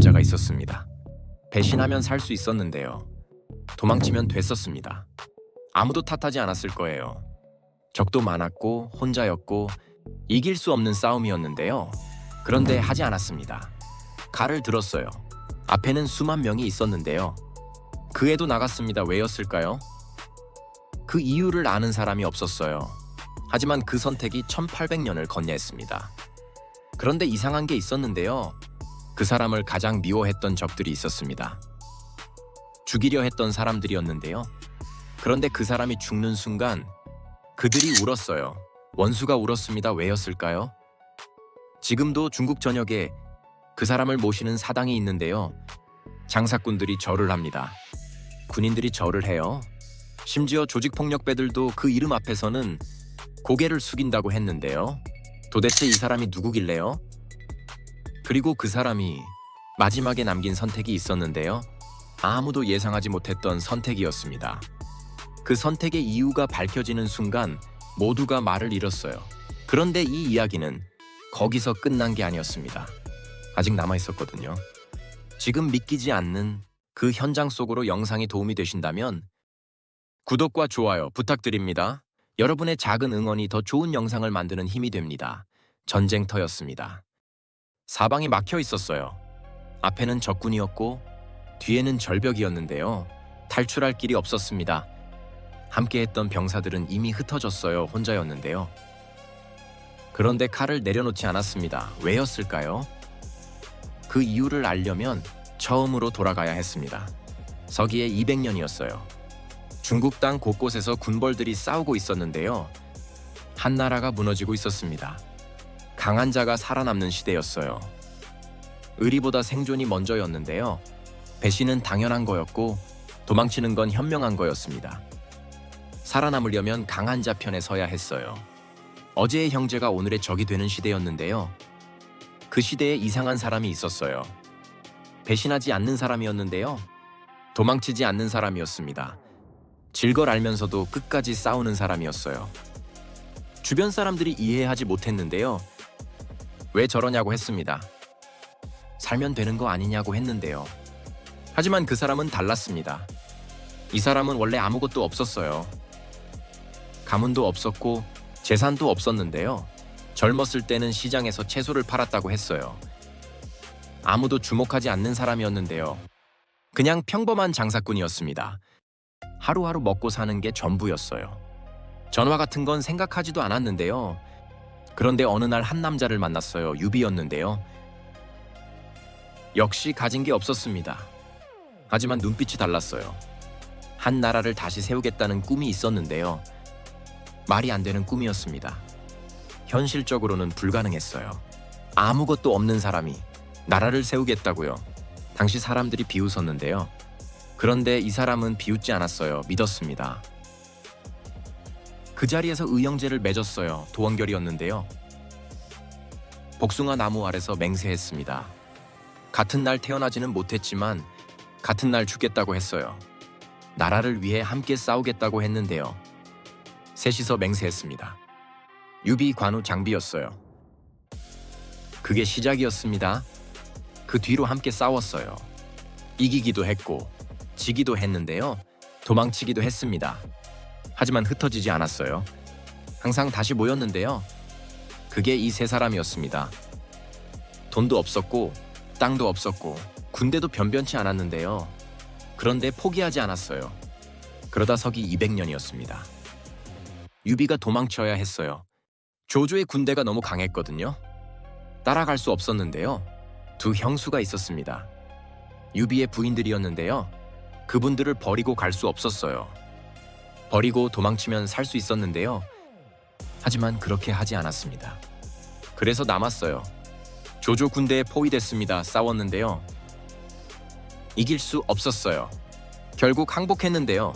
남자가 있었습니다. 배신하면 살 수 있었는데요. 도망치면 됐었습니다. 아무도 탓하지 않았을 거예요. 적도 많았고 혼자였고 이길 수 없는 싸움이었는데요. 그런데 하지 않았습니다. 칼을 들었어요. 앞에는 수만 명이 있었는데요. 그 애도 나갔습니다. 왜였을까요? 그 이유를 아는 사람이 없었어요. 하지만 그 선택이 1800년을 건너했습니다. 그런데 이상한 게 있었는데요. 그 사람을 가장 미워했던 적들이 있었습니다. 죽이려 했던 사람들이었는데요. 그런데 그 사람이 죽는 순간 그들이 울었어요. 원수가 울었습니다. 왜였을까요? 지금도 중국 전역에 그 사람을 모시는 사당이 있는데요. 장사꾼들이 절을 합니다. 군인들이 절을 해요. 심지어 조직폭력배들도 그 이름 앞에서는 고개를 숙인다고 했는데요. 도대체 이 사람이 누구길래요? 그리고 그 사람이 마지막에 남긴 선택이 있었는데요. 아무도 예상하지 못했던 선택이었습니다. 그 선택의 이유가 밝혀지는 순간 모두가 말을 잃었어요. 그런데 이 이야기는 거기서 끝난 게 아니었습니다. 아직 남아있었거든요. 지금 믿기지 않는 그 현장 속으로 영상이 도움이 되신다면 구독과 좋아요 부탁드립니다. 여러분의 작은 응원이 더 좋은 영상을 만드는 힘이 됩니다. 전쟁터였습니다. 사방이 막혀 있었어요. 앞에는 적군이었고 뒤에는 절벽이었는데요. 탈출할 길이 없었습니다. 함께했던 병사들은 이미 흩어졌어요. 혼자였는데요. 그런데 칼을 내려놓지 않았습니다. 왜였을까요? 그 이유를 알려면 처음으로 돌아가야 했습니다. 서기에 200년이었어요. 중국 땅 곳곳에서 군벌들이 싸우고 있었는데요. 한 나라가 무너지고 있었습니다. 강한 자가 살아남는 시대였어요. 의리보다 생존이 먼저였는데요. 배신은 당연한 거였고 도망치는 건 현명한 거였습니다. 살아남으려면 강한 자 편에 서야 했어요. 어제의 형제가 오늘의 적이 되는 시대였는데요. 그 시대에 이상한 사람이 있었어요. 배신하지 않는 사람이었는데요. 도망치지 않는 사람이었습니다. 질 걸 알면서도 끝까지 싸우는 사람이었어요. 주변 사람들이 이해하지 못했는데요. 왜 저러냐고 했습니다. 살면 되는 거 아니냐고 했는데요. 하지만 그 사람은 달랐습니다. 이 사람은 원래 아무것도 없었어요. 가문도 없었고 재산도 없었는데요. 젊었을 때는 시장에서 채소를 팔았다고 했어요. 아무도 주목하지 않는 사람이었는데요. 그냥 평범한 장사꾼이었습니다. 하루하루 먹고 사는 게 전부였어요. 전화 같은 건 생각하지도 않았는데요. 그런데 어느 날 한 남자를 만났어요. 유비였는데요. 역시 가진 게 없었습니다. 하지만 눈빛이 달랐어요. 한 나라를 다시 세우겠다는 꿈이 있었는데요. 말이 안 되는 꿈이었습니다. 현실적으로는 불가능했어요. 아무것도 없는 사람이 나라를 세우겠다고요. 당시 사람들이 비웃었는데요. 그런데 이 사람은 비웃지 않았어요. 믿었습니다. 그 자리에서 의형제를 맺었어요. 도원결이었는데요. 복숭아 나무 아래서 맹세했습니다. 같은 날 태어나지는 못했지만 같은 날 죽겠다고 했어요. 나라를 위해 함께 싸우겠다고 했는데요. 셋이서 맹세했습니다. 유비 관우 장비였어요. 그게 시작이었습니다. 그 뒤로 함께 싸웠어요. 이기기도 했고 지기도 했는데요. 도망치기도 했습니다. 하지만 흩어지지 않았어요. 항상 다시 모였는데요. 그게 이 세 사람이었습니다. 돈도 없었고 땅도 없었고 군대도 변변치 않았는데요. 그런데 포기하지 않았어요. 그러다 서기 200년이었습니다. 유비가 도망쳐야 했어요. 조조의 군대가 너무 강했거든요. 따라갈 수 없었는데요. 두 형수가 있었습니다. 유비의 부인들이었는데요. 그분들을 버리고 갈 수 없었어요. 버리고 도망치면 살 수 있었는데요. 하지만 그렇게 하지 않았습니다. 그래서 남았어요. 조조 군대에 포위됐습니다. 싸웠는데요. 이길 수 없었어요. 결국 항복했는데요.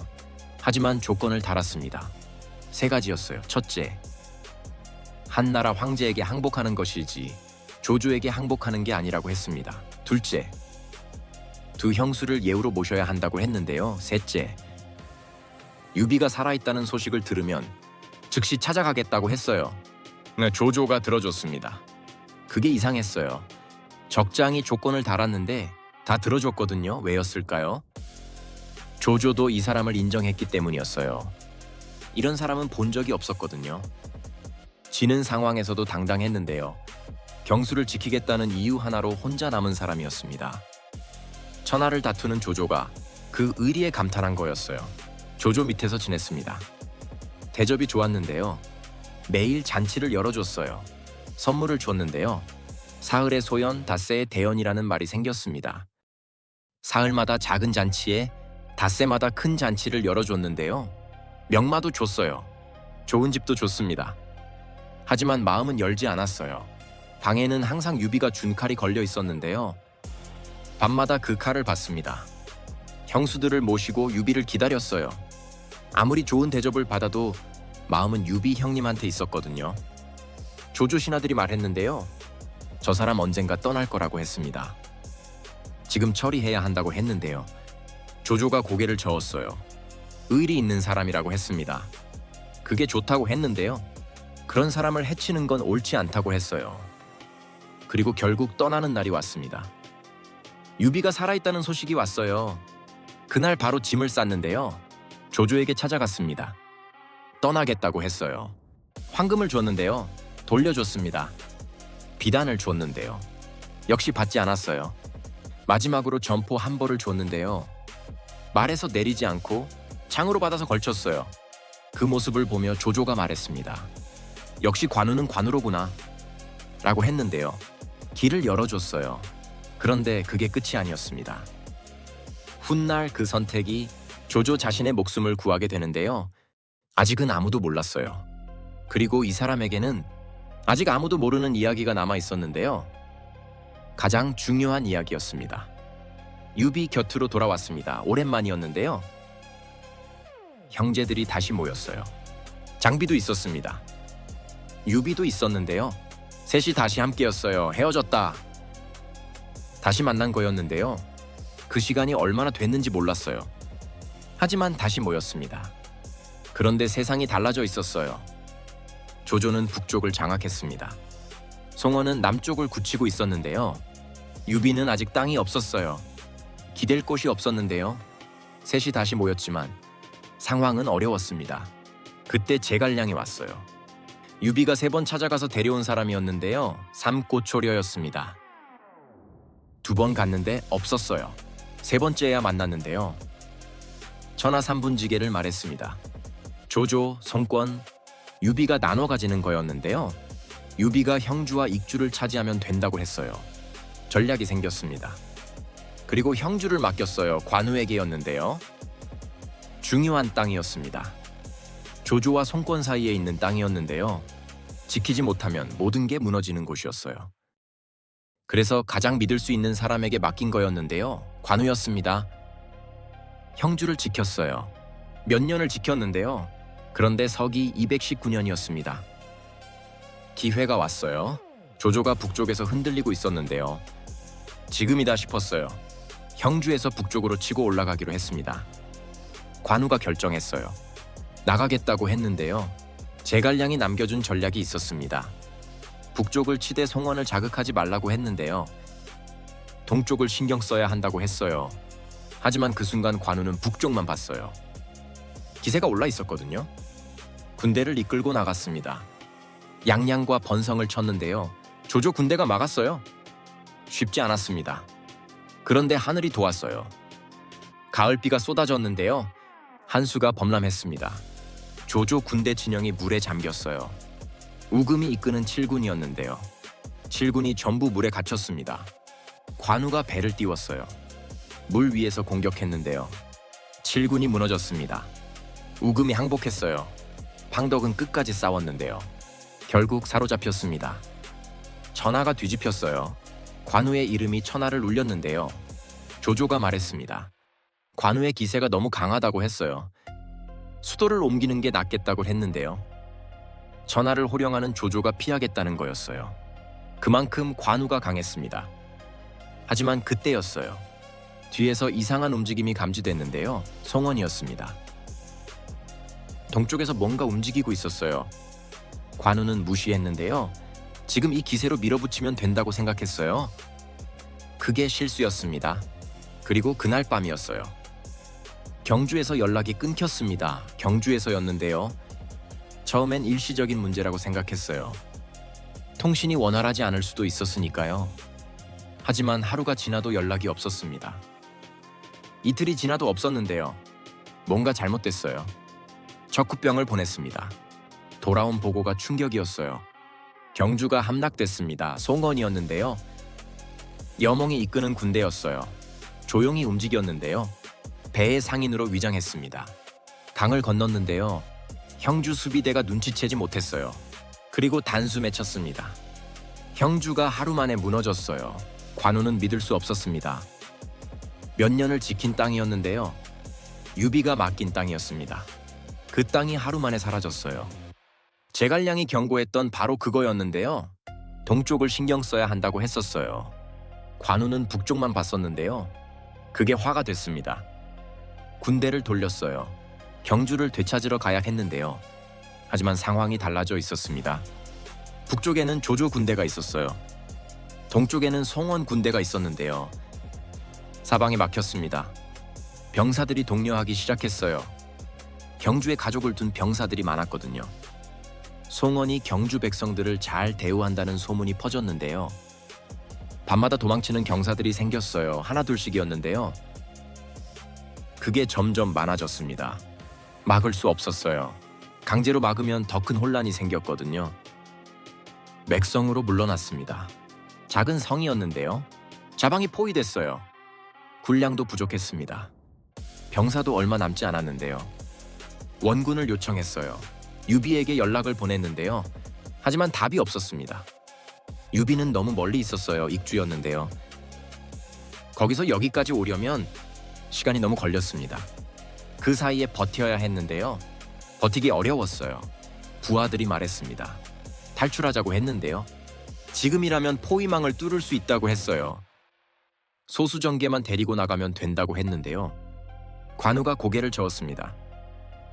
하지만 조건을 달았습니다. 세 가지였어요. 첫째, 한 나라 황제에게 항복하는 것이지 조조에게 항복하는 게 아니라고 했습니다. 둘째, 두 형수를 예우로 모셔야 한다고 했는데요. 셋째, 유비가 살아있다는 소식을 들으면 즉시 찾아가겠다고 했어요. 조조가 들어줬습니다. 그게 이상했어요. 적장이 조건을 달았는데 다 들어줬거든요. 왜였을까요? 조조도 이 사람을 인정했기 때문이었어요. 이런 사람은 본 적이 없었거든요. 지는 상황에서도 당당했는데요. 경수를 지키겠다는 이유 하나로 혼자 남은 사람이었습니다. 천하를 다투는 조조가 그 의리에 감탄한 거였어요. 조조 밑에서 지냈습니다. 대접이 좋았는데요. 매일 잔치를 열어줬어요. 선물을 줬는데요. 사흘의 소연, 닷새의 대연이라는 말이 생겼습니다. 사흘마다 작은 잔치에 닷새마다 큰 잔치를 열어줬는데요. 명마도 줬어요. 좋은 집도 줬습니다. 하지만 마음은 열지 않았어요. 방에는 항상 유비가 준 칼이 걸려 있었는데요. 밤마다 그 칼을 받습니다. 형수들을 모시고 유비를 기다렸어요. 아무리 좋은 대접을 받아도 마음은 유비 형님한테 있었거든요. 조조 신하들이 말했는데요. 저 사람 언젠가 떠날 거라고 했습니다. 지금 처리해야 한다고 했는데요. 조조가 고개를 저었어요. 의리 있는 사람이라고 했습니다. 그게 좋다고 했는데요. 그런 사람을 해치는 건 옳지 않다고 했어요. 그리고 결국 떠나는 날이 왔습니다. 유비가 살아있다는 소식이 왔어요. 그날 바로 짐을 쌌는데요. 조조에게 찾아갔습니다. 떠나겠다고 했어요. 황금을 줬는데요. 돌려줬습니다. 비단을 줬는데요. 역시 받지 않았어요. 마지막으로 점포 한 벌을 줬는데요. 말에서 내리지 않고 창으로 받아서 걸쳤어요. 그 모습을 보며 조조가 말했습니다. 역시 관우는 관우로구나 라고 했는데요. 길을 열어줬어요. 그런데 그게 끝이 아니었습니다. 훗날 그 선택이 조조 자신의 목숨을 구하게 되는데요. 아직은 아무도 몰랐어요. 그리고 이 사람에게는 아직 아무도 모르는 이야기가 남아 있었는데요. 가장 중요한 이야기였습니다. 유비 곁으로 돌아왔습니다. 오랜만이었는데요. 형제들이 다시 모였어요. 장비도 있었습니다. 유비도 있었는데요. 셋이 다시 함께였어요. 헤어졌다. 다시 만난 거였는데요. 그 시간이 얼마나 됐는지 몰랐어요. 하지만 다시 모였습니다. 그런데 세상이 달라져 있었어요. 조조는 북쪽을 장악했습니다. 송원은 남쪽을 굳히고 있었는데요. 유비는 아직 땅이 없었어요. 기댈 곳이 없었는데요. 셋이 다시 모였지만 상황은 어려웠습니다. 그때 제갈량이 왔어요. 유비가 3번 찾아가서 데려온 사람이었는데요. 삼고초려였습니다. 2번 갔는데 없었어요. 3번째야 만났는데요. 천하 3분지계를 말했습니다. 조조, 송권, 유비가 나눠 가지는 거였는데요. 유비가 형주와 익주를 차지하면 된다고 했어요. 전략이 생겼습니다. 그리고 형주를 맡겼어요. 관우에게였는데요. 중요한 땅이었습니다. 조조와 송권 사이에 있는 땅이었는데요. 지키지 못하면 모든 게 무너지는 곳이었어요. 그래서 가장 믿을 수 있는 사람에게 맡긴 거였는데요. 관우였습니다. 형주를 지켰어요. 몇 년을 지켰는데요. 그런데 서기 219년이었습니다. 기회가 왔어요. 조조가 북쪽에서 흔들리고 있었는데요. 지금이다 싶었어요. 형주에서 북쪽으로 치고 올라가기로 했습니다. 관우가 결정했어요. 나가겠다고 했는데요. 제갈량이 남겨준 전략이 있었습니다. 북쪽을 치되 송원을 자극하지 말라고 했는데요. 동쪽을 신경 써야 한다고 했어요. 하지만 그 순간 관우는 북쪽만 봤어요. 기세가 올라 있었거든요. 군대를 이끌고 나갔습니다. 양양과 번성을 쳤는데요. 조조 군대가 막았어요. 쉽지 않았습니다. 그런데 하늘이 도왔어요. 가을비가 쏟아졌는데요. 한수가 범람했습니다. 조조 군대 진영이 물에 잠겼어요. 우금이 이끄는 7군이었는데요. 7군이 전부 물에 갇혔습니다. 관우가 배를 띄웠어요. 물 위에서 공격했는데요. 7군이 무너졌습니다. 우금이 항복했어요. 방덕은 끝까지 싸웠는데요. 결국 사로잡혔습니다. 천하가 뒤집혔어요. 관우의 이름이 천하를 울렸는데요. 조조가 말했습니다. 관우의 기세가 너무 강하다고 했어요. 수도를 옮기는 게 낫겠다고 했는데요. 천하를 호령하는 조조가 피하겠다는 거였어요. 그만큼 관우가 강했습니다. 하지만 그때였어요. 뒤에서 이상한 움직임이 감지됐는데요. 송원이었습니다. 동쪽에서 뭔가 움직이고 있었어요. 관우는 무시했는데요. 지금 이 기세로 밀어붙이면 된다고 생각했어요. 그게 실수였습니다. 그리고 그날 밤이었어요. 경주에서 연락이 끊겼습니다. 경주에서였는데요. 처음엔 일시적인 문제라고 생각했어요. 통신이 원활하지 않을 수도 있었으니까요. 하지만 하루가 지나도 연락이 없었습니다. 이틀이 지나도 없었는데요. 뭔가 잘못됐어요. 적후병을 보냈습니다. 돌아온 보고가 충격이었어요. 경주가 함락됐습니다. 송원이었는데요. 여몽이 이끄는 군대였어요. 조용히 움직였는데요. 배의 상인으로 위장했습니다. 강을 건넜는데요. 형주 수비대가 눈치채지 못했어요. 그리고 단수 맺혔습니다. 형주가 하루 만에 무너졌어요. 관우는 믿을 수 없었습니다. 몇 년을 지킨 땅이었는데요. 유비가 맡긴 땅이었습니다. 그 땅이 하루 만에 사라졌어요. 제갈량이 경고했던 바로 그거였는데요. 동쪽을 신경 써야 한다고 했었어요. 관우는 북쪽만 봤었는데요. 그게 화가 됐습니다. 군대를 돌렸어요. 경주를 되찾으러 가야 했는데요. 하지만 상황이 달라져 있었습니다. 북쪽에는 조조 군대가 있었어요. 동쪽에는 송원 군대가 있었는데요. 사방이 막혔습니다. 병사들이 독려하기 시작했어요. 경주에 가족을 둔 병사들이 많았거든요. 송원이 경주 백성들을 잘 대우한다는 소문이 퍼졌는데요. 밤마다 도망치는 경사들이 생겼어요. 하나둘씩이었는데요. 그게 점점 많아졌습니다. 막을 수 없었어요. 강제로 막으면 더 큰 혼란이 생겼거든요. 맥성으로 물러났습니다. 작은 성이었는데요. 자방이 포위됐어요. 군량도 부족했습니다. 병사도 얼마 남지 않았는데요. 원군을 요청했어요. 유비에게 연락을 보냈는데요. 하지만 답이 없었습니다. 유비는 너무 멀리 있었어요. 익주였는데요. 거기서 여기까지 오려면 시간이 너무 걸렸습니다. 그 사이에 버텨야 했는데요. 버티기 어려웠어요. 부하들이 말했습니다. 탈출하자고 했는데요. 지금이라면 포위망을 뚫을 수 있다고 했어요. 소수정계만 데리고 나가면 된다고 했는데요. 관우가 고개를 저었습니다.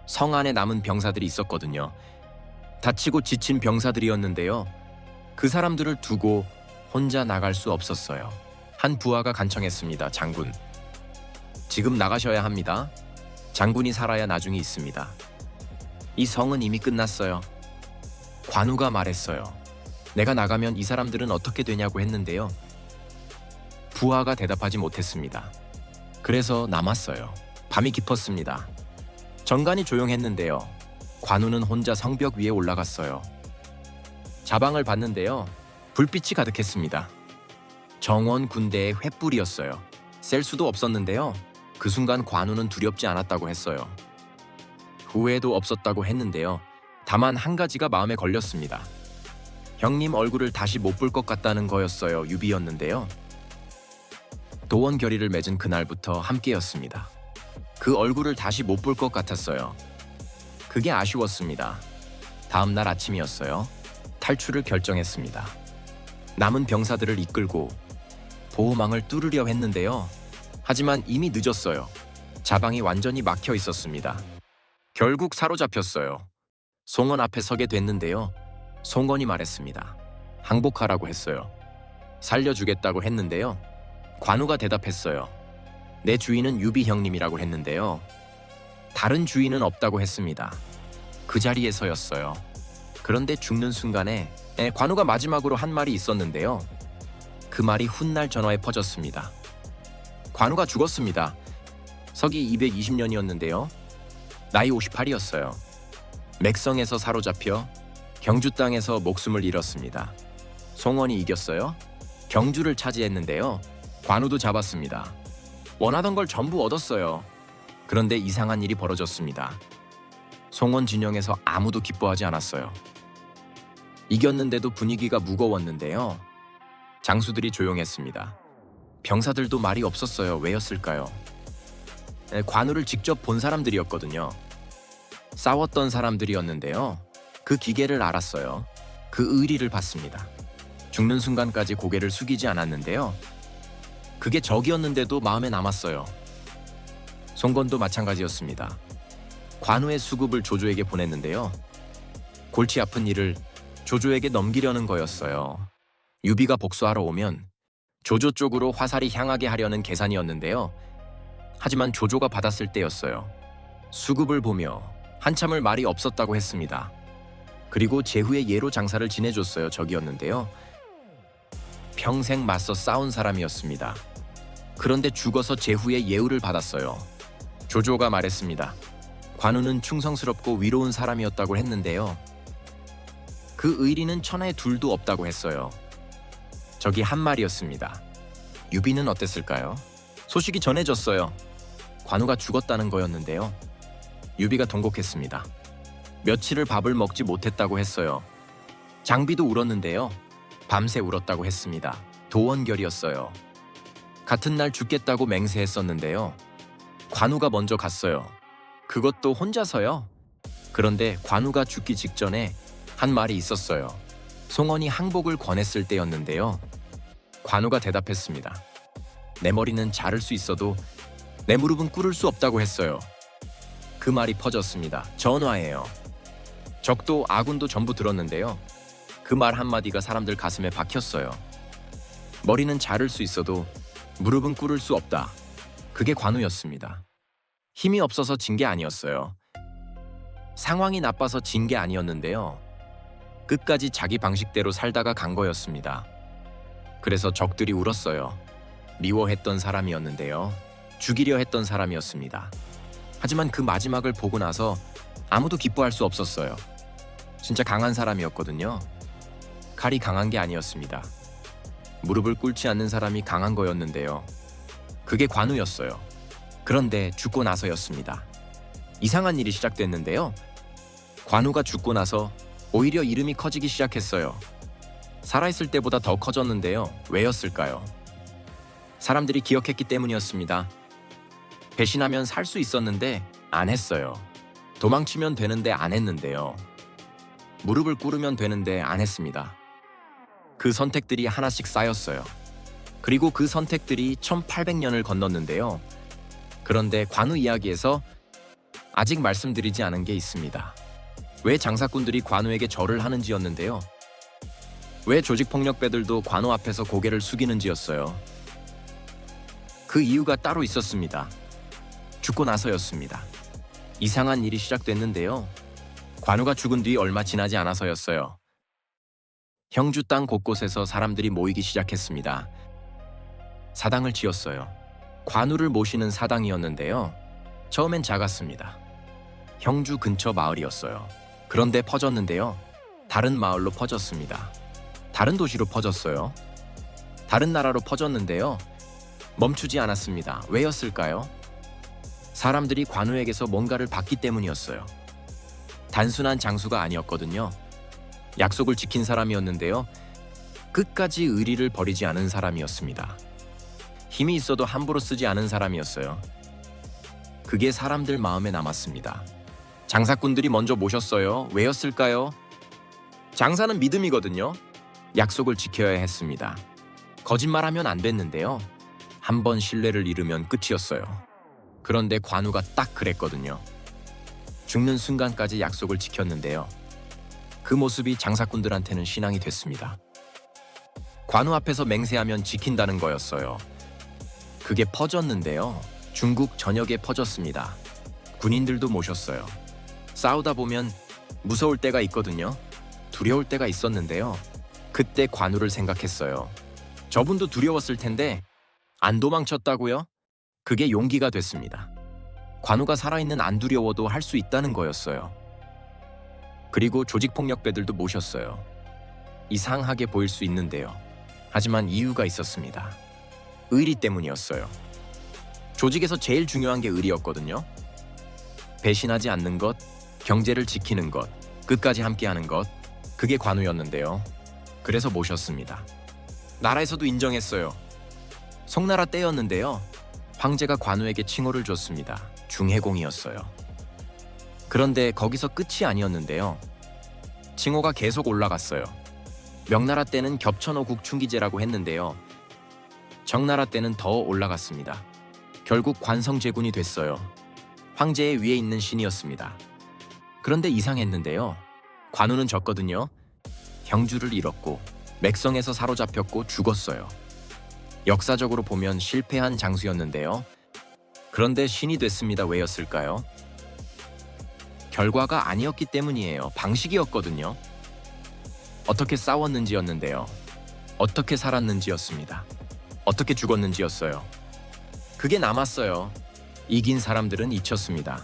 성 안에 남은 병사들이 있었거든요. 다치고 지친 병사들이었는데요. 그 사람들을 두고 혼자 나갈 수 없었어요. 한 부하가 간청했습니다. 장군. 지금 나가셔야 합니다. 장군이 살아야 나중이 있습니다. 이 성은 이미 끝났어요. 관우가 말했어요. 내가 나가면 이 사람들은 어떻게 되냐고 했는데요. 부하가 대답하지 못했습니다. 그래서 남았어요. 밤이 깊었습니다. 정관이 조용했는데요. 관우는 혼자 성벽 위에 올라갔어요. 자방을 봤는데요. 불빛이 가득했습니다. 정원 군대의 횃불이었어요. 셀 수도 없었는데요. 그 순간 관우는 두렵지 않았다고 했어요. 후회도 없었다고 했는데요. 다만 한 가지가 마음에 걸렸습니다. 형님 얼굴을 다시 못 볼 것 같다는 거였어요. 유비였는데요. 도원 결의를 맺은 그날부터 함께였습니다. 그 얼굴을 다시 못 볼 것 같았어요. 그게 아쉬웠습니다. 다음 날 아침이었어요. 탈출을 결정했습니다. 남은 병사들을 이끌고 보호망을 뚫으려 했는데요. 하지만 이미 늦었어요. 자방이 완전히 막혀 있었습니다. 결국 사로잡혔어요. 송원 앞에 서게 됐는데요. 송원이 말했습니다. 항복하라고 했어요. 살려주겠다고 했는데요. 관우가 대답했어요. 내 주인은 유비 형님이라고 했는데요. 다른 주인은 없다고 했습니다. 그 자리에서였어요. 그런데 죽는 순간에 관우가 마지막으로 한 말이 있었는데요. 그 말이 훗날 전화에 퍼졌습니다. 관우가 죽었습니다. 서기 220년이었는데요. 나이 58이었어요. 맥성에서 사로잡혀 경주 땅에서 목숨을 잃었습니다. 송원이 이겼어요. 경주를 차지했는데요. 관우도 잡았습니다. 원하던 걸 전부 얻었어요. 그런데 이상한 일이 벌어졌습니다. 송원 진영에서 아무도 기뻐하지 않았어요. 이겼는데도 분위기가 무거웠는데요. 장수들이 조용했습니다. 병사들도 말이 없었어요. 왜였을까요? 관우를 직접 본 사람들이었거든요. 싸웠던 사람들이었는데요. 그 기계를 알았어요. 그 의리를 봤습니다. 죽는 순간까지 고개를 숙이지 않았는데요. 그게 적이었는데도 마음에 남았어요. 송건도 마찬가지였습니다. 관우의 수급을 조조에게 보냈는데요. 골치 아픈 일을 조조에게 넘기려는 거였어요. 유비가 복수하러 오면 조조 쪽으로 화살이 향하게 하려는 계산이었는데요. 하지만 조조가 받았을 때였어요. 수급을 보며 한참을 말이 없었다고 했습니다. 그리고 제후의 예로 장사를 지내줬어요. 적이었는데요. 평생 맞서 싸운 사람이었습니다. 그런데 죽어서 제후의 예우를 받았어요. 조조가 말했습니다. 관우는 충성스럽고 위로운 사람이었다고 했는데요. 그 의리는 천하에 둘도 없다고 했어요. 적이 한 말이었습니다. 유비는 어땠을까요? 소식이 전해졌어요. 관우가 죽었다는 거였는데요. 유비가 동곡했습니다. 며칠을 밥을 먹지 못했다고 했어요. 장비도 울었는데요. 밤새 울었다고 했습니다. 도원결이었어요. 같은 날 죽겠다고 맹세했었는데요. 관우가 먼저 갔어요. 그것도 혼자서요. 그런데 관우가 죽기 직전에 한 말이 있었어요. 송원이 항복을 권했을 때였는데요. 관우가 대답했습니다. 내 머리는 자를 수 있어도 내 무릎은 꿇을 수 없다고 했어요. 그 말이 퍼졌습니다. 전화예요. 적도 아군도 전부 들었는데요. 그 말 한마디가 사람들 가슴에 박혔어요. 머리는 자를 수 있어도 무릎은 꿇을 수 없다. 그게 관우였습니다. 힘이 없어서 진 게 아니었어요. 상황이 나빠서 진 게 아니었는데요. 끝까지 자기 방식대로 살다가 간 거였습니다. 그래서 적들이 울었어요. 미워했던 사람이었는데요. 죽이려 했던 사람이었습니다. 하지만 그 마지막을 보고 나서 아무도 기뻐할 수 없었어요. 진짜 강한 사람이었거든요. 칼이 강한 게 아니었습니다. 무릎을 꿇지 않는 사람이 강한 거였는데요. 그게 관우였어요. 그런데 죽고 나서였습니다. 이상한 일이 시작됐는데요. 관우가 죽고 나서 오히려 이름이 커지기 시작했어요. 살아있을 때보다 더 커졌는데요. 왜였을까요? 사람들이 기억했기 때문이었습니다. 배신하면 살 수 있었는데 안 했어요. 도망치면 되는데 안 했는데요. 무릎을 꿇으면 되는데 안 했습니다. 그 선택들이 하나씩 쌓였어요. 그리고 그 선택들이 1800년을 건넜는데요. 그런데 관우 이야기에서 아직 말씀드리지 않은 게 있습니다. 왜 장사꾼들이 관우에게 절을 하는지였는데요. 왜 조직폭력배들도 관우 앞에서 고개를 숙이는지였어요. 그 이유가 따로 있었습니다. 죽고 나서였습니다. 이상한 일이 시작됐는데요. 관우가 죽은 뒤 얼마 지나지 않아서였어요. 형주 땅 곳곳에서 사람들이 모이기 시작했습니다. 사당을 지었어요. 관우를 모시는 사당이었는데요. 처음엔 작았습니다. 형주 근처 마을이었어요. 그런데 퍼졌는데요. 다른 마을로 퍼졌습니다. 다른 도시로 퍼졌어요. 다른 나라로 퍼졌는데요. 멈추지 않았습니다. 왜였을까요? 사람들이 관우에게서 뭔가를 받기 때문이었어요. 단순한 장수가 아니었거든요. 약속을 지킨 사람이었는데요. 끝까지 의리를 버리지 않은 사람이었습니다. 힘이 있어도 함부로 쓰지 않은 사람이었어요. 그게 사람들 마음에 남았습니다. 장사꾼들이 먼저 모셨어요. 왜였을까요? 장사는 믿음이거든요. 약속을 지켜야 했습니다. 거짓말하면 안 됐는데요. 한 번 신뢰를 잃으면 끝이었어요. 그런데 관우가 딱 그랬거든요. 죽는 순간까지 약속을 지켰는데요. 그 모습이 장사꾼들한테는 신앙이 됐습니다. 관우 앞에서 맹세하면 지킨다는 거였어요. 그게 퍼졌는데요. 중국 전역에 퍼졌습니다. 군인들도 모셨어요. 싸우다 보면 무서울 때가 있거든요. 두려울 때가 있었는데요. 그때 관우를 생각했어요. 저분도 두려웠을 텐데 안 도망쳤다고요? 그게 용기가 됐습니다. 관우가 살아있는 안 두려워도 할 수 있다는 거였어요. 그리고 조직폭력배들도 모셨어요. 이상하게 보일 수 있는데요. 하지만 이유가 있었습니다. 의리 때문이었어요. 조직에서 제일 중요한 게 의리였거든요. 배신하지 않는 것, 경제를 지키는 것, 끝까지 함께하는 것, 그게 관우였는데요. 그래서 모셨습니다. 나라에서도 인정했어요. 송나라 때였는데요. 황제가 관우에게 칭호를 줬습니다. 중해공이었어요. 그런데 거기서 끝이 아니었는데요. 칭호가 계속 올라갔어요. 명나라 때는 겹천어국 충기제라고 했는데요. 정나라 때는 더 올라갔습니다. 결국 관성제군이 됐어요. 황제의 위에 있는 신이었습니다. 그런데 이상했는데요. 관우는 졌거든요. 형주를 잃었고 맥성에서 사로잡혔고 죽었어요. 역사적으로 보면 실패한 장수였는데요. 그런데 신이 됐습니다. 왜였을까요? 결과가 아니었기 때문이에요. 방식이었거든요. 어떻게 싸웠는지였는데요. 어떻게 살았는지였습니다. 어떻게 죽었는지였어요. 그게 남았어요. 이긴 사람들은 잊혔습니다.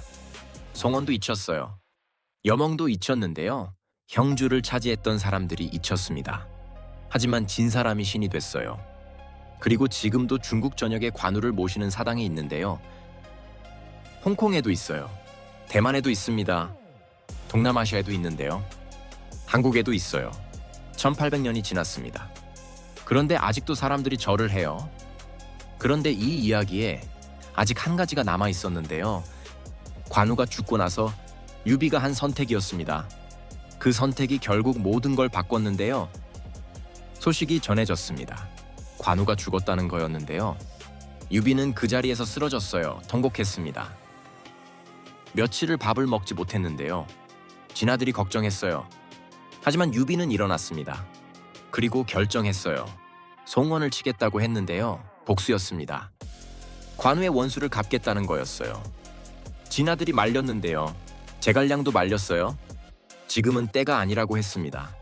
송원도 잊혔어요. 여몽도 잊혔는데요. 형주를 차지했던 사람들이 잊혔습니다. 하지만 진 사람이 신이 됐어요. 그리고 지금도 중국 전역에 관우를 모시는 사당이 있는데요. 홍콩에도 있어요. 대만에도 있습니다. 동남아시아에도 있는데요. 한국에도 있어요. 1800년이 지났습니다. 그런데 아직도 사람들이 절을 해요. 그런데 이 이야기에 아직 한 가지가 남아 있었는데요. 관우가 죽고 나서 유비가 한 선택이었습니다. 그 선택이 결국 모든 걸 바꿨는데요. 소식이 전해졌습니다. 관우가 죽었다는 거였는데요. 유비는 그 자리에서 쓰러졌어요. 통곡했습니다. 며칠을 밥을 먹지 못했는데요. 진아들이 걱정했어요. 하지만 유비는 일어났습니다. 그리고 결정했어요. 송원을 치겠다고 했는데요. 복수였습니다. 관우의 원수를 갚겠다는 거였어요. 진아들이 말렸는데요. 제갈량도 말렸어요. 지금은 때가 아니라고 했습니다.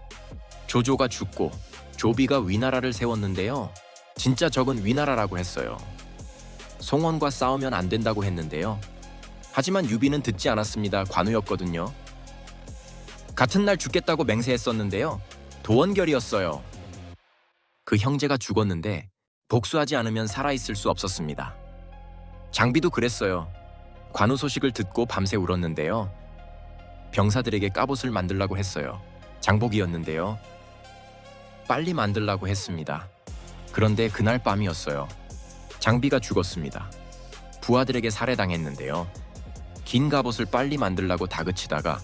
조조가 죽고 조비가 위나라를 세웠는데요. 진짜 적은 위나라라고 했어요. 송원과 싸우면 안 된다고 했는데요. 하지만 유비는 듣지 않았습니다. 관우였거든요. 같은 날 죽겠다고 맹세했었는데요. 도원결이었어요. 그 형제가 죽었는데 복수하지 않으면 살아있을 수 없었습니다. 장비도 그랬어요. 관우 소식을 듣고 밤새 울었는데요. 병사들에게 갑옷을 만들라고 했어요. 장복이었는데요. 빨리 만들라고 했습니다. 그런데 그날 밤이었어요. 장비가 죽었습니다. 부하들에게 살해당했는데요. 긴 갑옷을 빨리 만들라고 다그치다가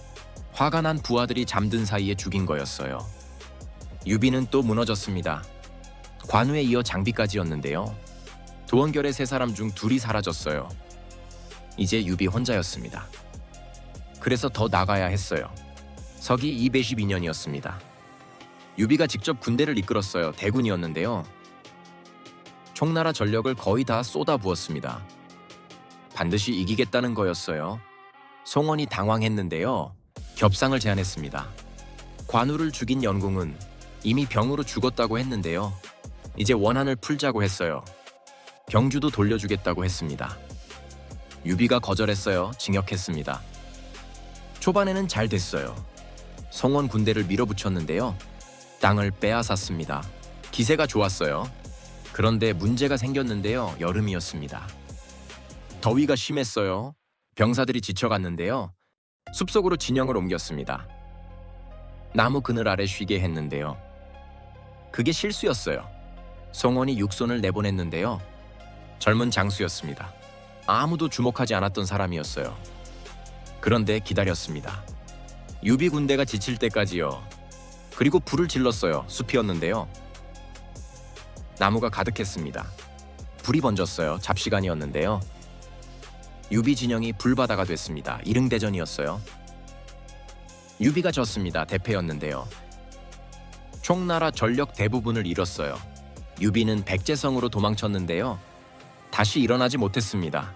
화가 난 부하들이 잠든 사이에 죽인 거였어요. 유비는 또 무너졌습니다. 관우에 이어 장비까지였는데요. 도원결의 세 사람 중 둘이 사라졌어요. 이제 유비 혼자였습니다. 그래서 더 나가야 했어요. 서기 212년이었습니다. 유비가 직접 군대를 이끌었어요. 대군이었는데요. 총나라 전력을 거의 다 쏟아부었습니다. 반드시 이기겠다는 거였어요. 송원이 당황했는데요. 겹상을 제안했습니다. 관우를 죽인 연공은 이미 병으로 죽었다고 했는데요. 이제 원한을 풀자고 했어요. 병주도 돌려주겠다고 했습니다. 유비가 거절했어요. 징역했습니다. 초반에는 잘 됐어요. 송원 군대를 밀어붙였는데요. 땅을 빼앗았습니다. 기세가 좋았어요. 그런데 문제가 생겼는데요. 여름이었습니다. 더위가 심했어요. 병사들이 지쳐갔는데요. 숲속으로 진영을 옮겼습니다. 나무 그늘 아래 쉬게 했는데요. 그게 실수였어요. 송원이 육손을 내보냈는데요. 젊은 장수였습니다. 아무도 주목하지 않았던 사람이었어요. 그런데 기다렸습니다. 유비 군대가 지칠 때까지요. 그리고 불을 질렀어요. 숲이었는데요. 나무가 가득했습니다. 불이 번졌어요. 잡시간이었는데요. 유비 진영이 불바다가 됐습니다. 일흥대전이었어요. 유비가 졌습니다. 대패였는데요. 총나라 전력 대부분을 잃었어요. 유비는 백제성으로 도망쳤는데요. 다시 일어나지 못했습니다.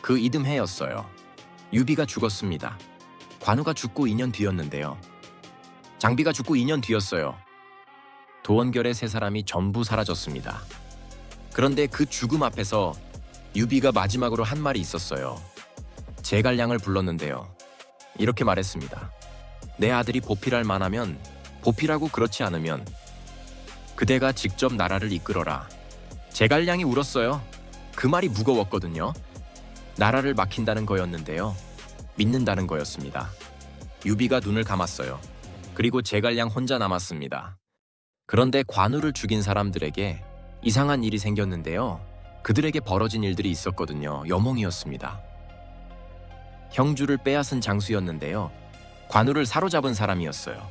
그 이듬해였어요. 유비가 죽었습니다. 관우가 죽고 2년 뒤였는데요. 장비가 죽고 2년 뒤였어요. 도원결의 세 사람이 전부 사라졌습니다. 그런데 그 죽음 앞에서 유비가 마지막으로 한 말이 있었어요. 제갈량을 불렀는데요. 이렇게 말했습니다. 내 아들이 보필할 만하면 보필하고 그렇지 않으면 그대가 직접 나라를 이끌어라. 제갈량이 울었어요. 그 말이 무거웠거든요. 나라를 막힌다는 거였는데요. 믿는다는 거였습니다. 유비가 눈을 감았어요. 그리고 제갈량 혼자 남았습니다. 그런데 관우를 죽인 사람들에게 이상한 일이 생겼는데요. 그들에게 벌어진 일들이 있었거든요. 여몽이었습니다. 형주를 빼앗은 장수였는데요. 관우를 사로잡은 사람이었어요.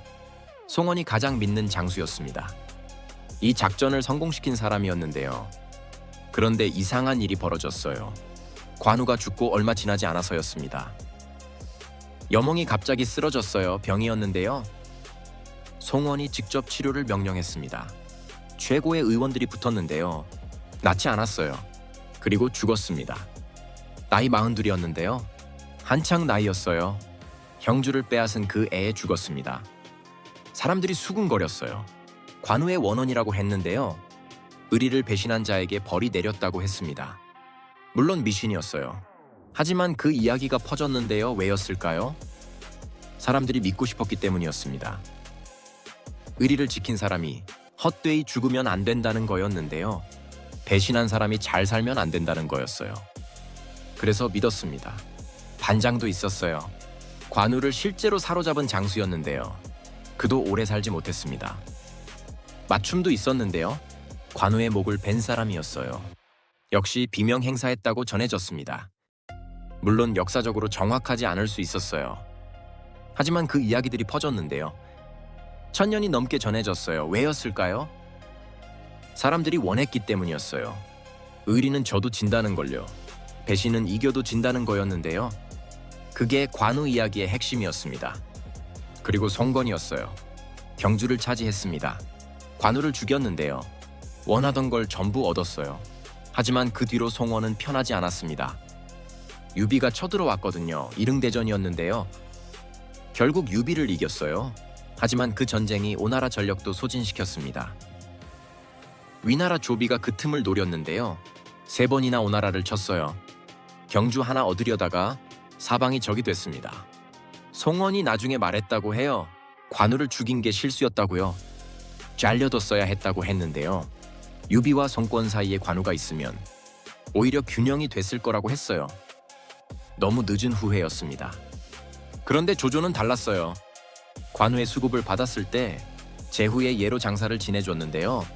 송원이 가장 믿는 장수였습니다. 이 작전을 성공시킨 사람이었는데요. 그런데 이상한 일이 벌어졌어요. 관우가 죽고 얼마 지나지 않아서였습니다. 여몽이 갑자기 쓰러졌어요. 병이었는데요. 송원이 직접 치료를 명령했습니다. 최고의 의원들이 붙었는데요. 낳지 않았어요. 그리고 죽었습니다. 나이 42이었는데요. 한창 나이였어요. 형주를 빼앗은 그 애에 죽었습니다. 사람들이 수군거렸어요. 관우의 원언이라고 했는데요. 의리를 배신한 자에게 벌이 내렸다고 했습니다. 물론 미신이었어요. 하지만 그 이야기가 퍼졌는데요. 왜였을까요? 사람들이 믿고 싶었기 때문이었습니다. 의리를 지킨 사람이 헛되이 죽으면 안 된다는 거였는데요. 배신한 사람이 잘 살면 안 된다는 거였어요. 그래서 믿었습니다. 반장도 있었어요. 관우를 실제로 사로잡은 장수였는데요. 그도 오래 살지 못했습니다. 맞춤도 있었는데요. 관우의 목을 벤 사람이었어요. 역시 비명 행사했다고 전해졌습니다. 물론 역사적으로 정확하지 않을 수 있었어요. 하지만 그 이야기들이 퍼졌는데요. 1000년이 넘게 전해졌어요. 왜였을까요? 사람들이 원했기 때문이었어요. 의리는 져도 진다는 걸요. 배신은 이겨도 진다는 거였는데요. 그게 관우 이야기의 핵심이었습니다. 그리고 송건이었어요. 경주를 차지했습니다. 관우를 죽였는데요. 원하던 걸 전부 얻었어요. 하지만 그 뒤로 송원은 편하지 않았습니다. 유비가 쳐들어왔거든요. 이릉대전이었는데요. 결국 유비를 이겼어요. 하지만 그 전쟁이 오나라 전력도 소진시켰습니다. 위나라 조비가 그 틈을 노렸는데요. 3번이나 오나라를 쳤어요. 경주 하나 얻으려다가 사방이 적이 됐습니다. 송원이 나중에 말했다고 해요. 관우를 죽인 게 실수였다고요. 잘려뒀어야 했다고 했는데요. 유비와 송권 사이에 관우가 있으면 오히려 균형이 됐을 거라고 했어요. 너무 늦은 후회였습니다. 그런데 조조는 달랐어요. 관우의 수급을 받았을 때 제후의 예로 장사를 지내줬는데요.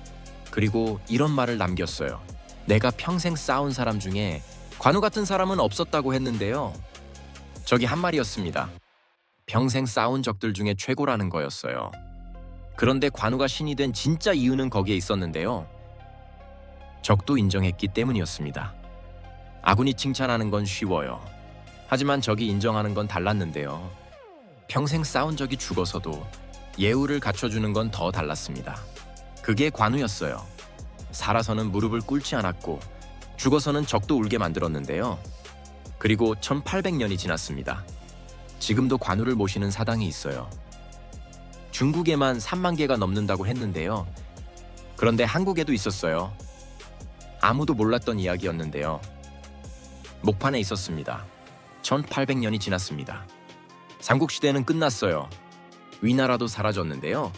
그리고 이런 말을 남겼어요. 내가 평생 싸운 사람 중에 관우 같은 사람은 없었다고 했는데요. 저기 한 말이었습니다. 평생 싸운 적들 중에 최고라는 거였어요. 그런데 관우가 신이 된 진짜 이유는 거기에 있었는데요. 적도 인정했기 때문이었습니다. 아군이 칭찬하는 건 쉬워요. 하지만 적이 인정하는 건 달랐는데요. 평생 싸운 적이 죽어서도 예우를 갖춰주는 건 더 달랐습니다. 그게 관우였어요. 살아서는 무릎을 꿇지 않았고 죽어서는 적도 울게 만들었는데요. 그리고 1800년이 지났습니다. 지금도 관우를 모시는 사당이 있어요. 중국에만 3만 개가 넘는다고 했는데요. 그런데 한국에도 있었어요. 아무도 몰랐던 이야기였는데요. 목판에 있었습니다. 1800년이 지났습니다. 삼국시대는 끝났어요. 위나라도 사라졌는데요.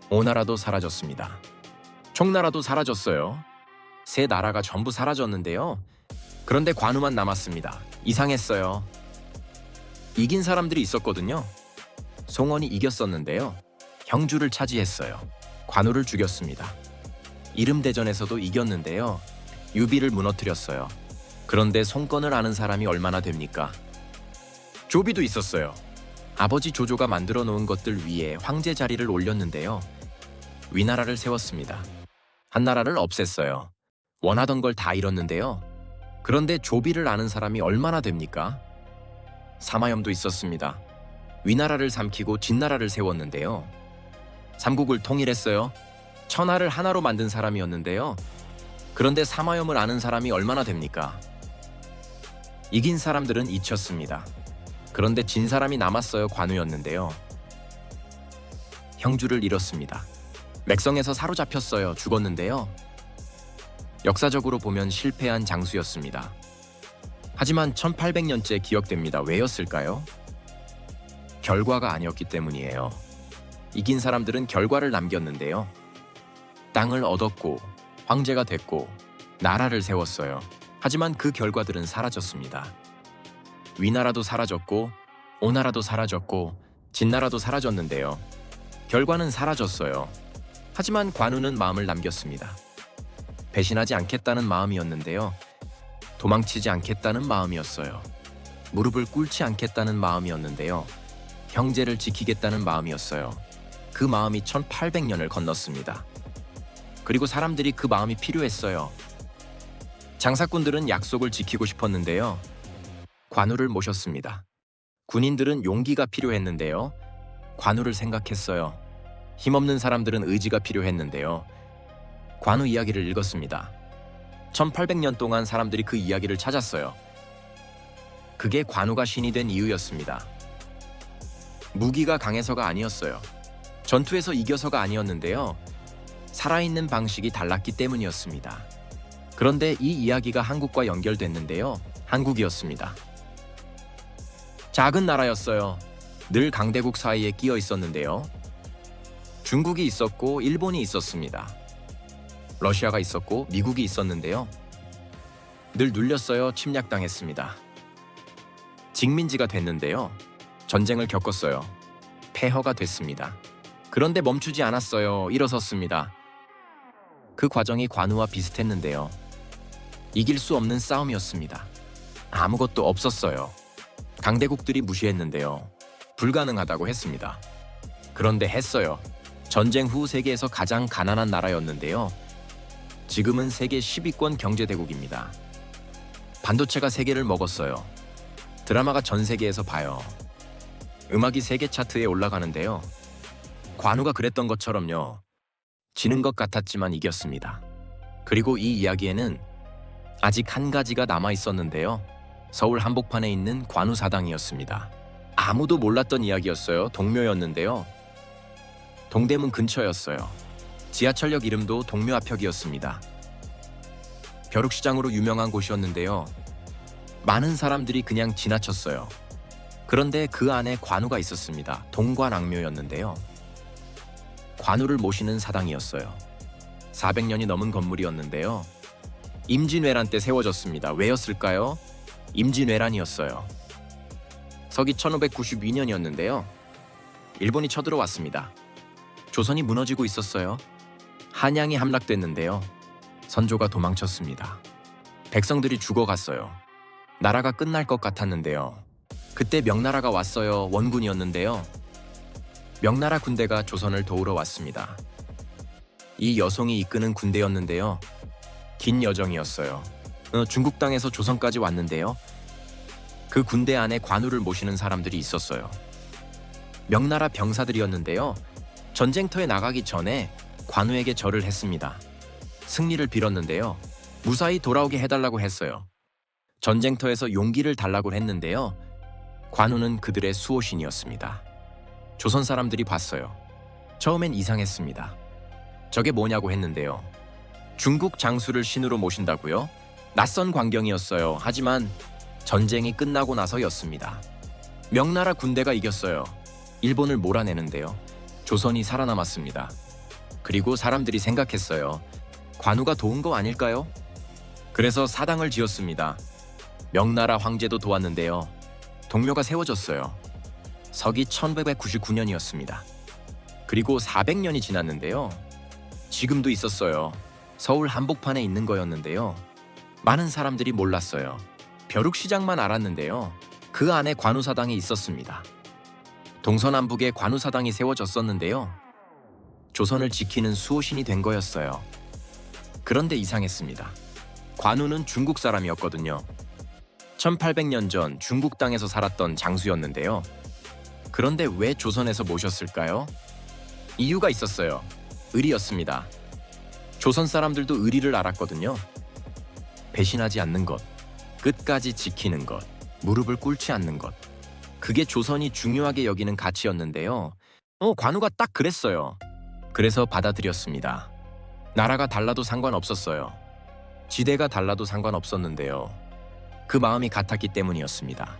오나라도 사라졌습니다. 총나라도 사라졌어요. 3 나라가 전부 사라졌는데요. 그런데 관우만 남았습니다. 이상했어요. 이긴 사람들이 있었거든요. 송원이 이겼었는데요. 형주를 차지했어요. 관우를 죽였습니다. 이름대전에서도 이겼는데요. 유비를 무너뜨렸어요. 그런데 송건을 아는 사람이 얼마나 됩니까? 조비도 있었어요. 아버지 조조가 만들어 놓은 것들 위에 황제 자리를 올렸는데요. 위나라를 세웠습니다. 한나라를 없앴어요. 원하던 걸 다 잃었는데요. 그런데 조비를 아는 사람이 얼마나 됩니까? 사마염도 있었습니다. 위나라를 삼키고 진나라를 세웠는데요. 삼국을 통일했어요. 천하를 하나로 만든 사람이었는데요. 그런데 사마염을 아는 사람이 얼마나 됩니까? 이긴 사람들은 잊혔습니다. 그런데 진 사람이 남았어요. 관우였는데요. 형주를 잃었습니다. 맥성에서 사로잡혔어요. 죽었는데요. 역사적으로 보면 실패한 장수였습니다. 하지만 1800년째 기억됩니다. 왜였을까요? 결과가 아니었기 때문이에요. 이긴 사람들은 결과를 남겼는데요. 땅을 얻었고 황제가 됐고 나라를 세웠어요. 하지만 그 결과들은 사라졌습니다. 위나라도 사라졌고 오나라도 사라졌고 진나라도 사라졌는데요. 결과는 사라졌어요. 하지만 관우는 마음을 남겼습니다. 배신하지 않겠다는 마음이었는데요. 도망치지 않겠다는 마음이었어요. 무릎을 꿇지 않겠다는 마음이었는데요. 형제를 지키겠다는 마음이었어요. 그 마음이 1800년을 건넜습니다. 그리고 사람들이 그 마음이 필요했어요. 장사꾼들은 약속을 지키고 싶었는데요. 관우를 모셨습니다. 군인들은 용기가 필요했는데요. 관우를 생각했어요. 힘없는 사람들은 의지가 필요했는데요. 관우 이야기를 읽었습니다. 1800년 동안 사람들이 그 이야기를 찾았어요. 그게 관우가 신이 된 이유였습니다. 무기가 강해서가 아니었어요. 전투에서 이겨서가 아니었는데요. 살아있는 방식이 달랐기 때문이었습니다. 그런데 이 이야기가 한국과 연결됐는데요. 한국이었습니다. 작은 나라였어요. 늘 강대국 사이에 끼어 있었는데요. 중국이 있었고 일본이 있었습니다. 러시아가 있었고 미국이 있었는데요. 늘 눌렸어요. 침략당했습니다. 식민지가 됐는데요. 전쟁을 겪었어요. 폐허가 됐습니다. 그런데 멈추지 않았어요. 일어섰습니다. 그 과정이 관우와 비슷했는데요. 이길 수 없는 싸움이었습니다. 아무것도 없었어요. 강대국들이 무시했는데요. 불가능하다고 했습니다. 그런데 했어요. 전쟁 후 세계에서 가장 가난한 나라였는데요. 지금은 세계 10위권 경제대국입니다. 반도체가 세계를 먹었어요. 드라마가 전 세계에서 봐요. 음악이 세계 차트에 올라가는데요. 관우가 그랬던 것처럼요. 지는 것 같았지만 이겼습니다. 그리고 이 이야기에는 아직 한 가지가 남아 있었는데요. 서울 한복판에 있는 관우사당이었습니다. 아무도 몰랐던 이야기였어요. 동묘였는데요. 동대문 근처였어요. 지하철역 이름도 동묘아평이었습니다. 벼룩시장으로 유명한 곳이었는데요. 많은 사람들이 그냥 지나쳤어요. 그런데 그 안에 관우가 있었습니다. 동관악묘였는데요. 관우를 모시는 사당이었어요. 400년이 넘은 건물이었는데요. 임진왜란 때 세워졌습니다. 왜였을까요? 임진왜란이었어요. 서기 1592년이었는데요. 일본이 쳐들어왔습니다. 조선이 무너지고 있었어요. 한양이 함락됐는데요. 선조가 도망쳤습니다. 백성들이 죽어갔어요. 나라가 끝날 것 같았는데요. 그때 명나라가 왔어요. 원군이었는데요. 명나라 군대가 조선을 도우러 왔습니다. 이 여성이 이끄는 군대였는데요. 긴 여정이었어요. 중국 땅에서 조선까지 왔는데요. 그 군대 안에 관우를 모시는 사람들이 있었어요. 명나라 병사들이었는데요. 전쟁터에 나가기 전에 관우에게 절을 했습니다. 승리를 빌었는데요. 무사히 돌아오게 해달라고 했어요. 전쟁터에서 용기를 달라고 했는데요. 관우는 그들의 수호신이었습니다. 조선 사람들이 봤어요. 처음엔 이상했습니다. 저게 뭐냐고 했는데요. 중국 장수를 신으로 모신다고요? 낯선 광경이었어요. 하지만 전쟁이 끝나고 나서였습니다. 명나라 군대가 이겼어요. 일본을 몰아내는데요. 조선이 살아남았습니다. 그리고 사람들이 생각했어요. 관우가 도운 거 아닐까요? 그래서 사당을 지었습니다. 명나라 황제도 도왔는데요. 동묘가 세워졌어요. 서기 1199년이었습니다. 그리고 400년이 지났는데요. 지금도 있었어요. 서울 한복판에 있는 거였는데요. 많은 사람들이 몰랐어요. 벼룩시장만 알았는데요. 그 안에 관우사당이 있었습니다. 동서남북에 관우사당이 세워졌었는데요. 조선을 지키는 수호신이 된 거였어요. 그런데 이상했습니다. 관우는 중국 사람이었거든요. 1800년 전 중국 땅에서 살았던 장수였는데요. 그런데 왜 조선에서 모셨을까요? 이유가 있었어요. 의리였습니다. 조선 사람들도 의리를 알았거든요. 배신하지 않는 것, 끝까지 지키는 것, 무릎을 꿇지 않는 것. 그게 조선이 중요하게 여기는 가치였는데요. 관우가 딱 그랬어요. 그래서 받아들였습니다. 나라가 달라도 상관없었어요. 지대가 달라도 상관없었는데요. 그 마음이 같았기 때문이었습니다.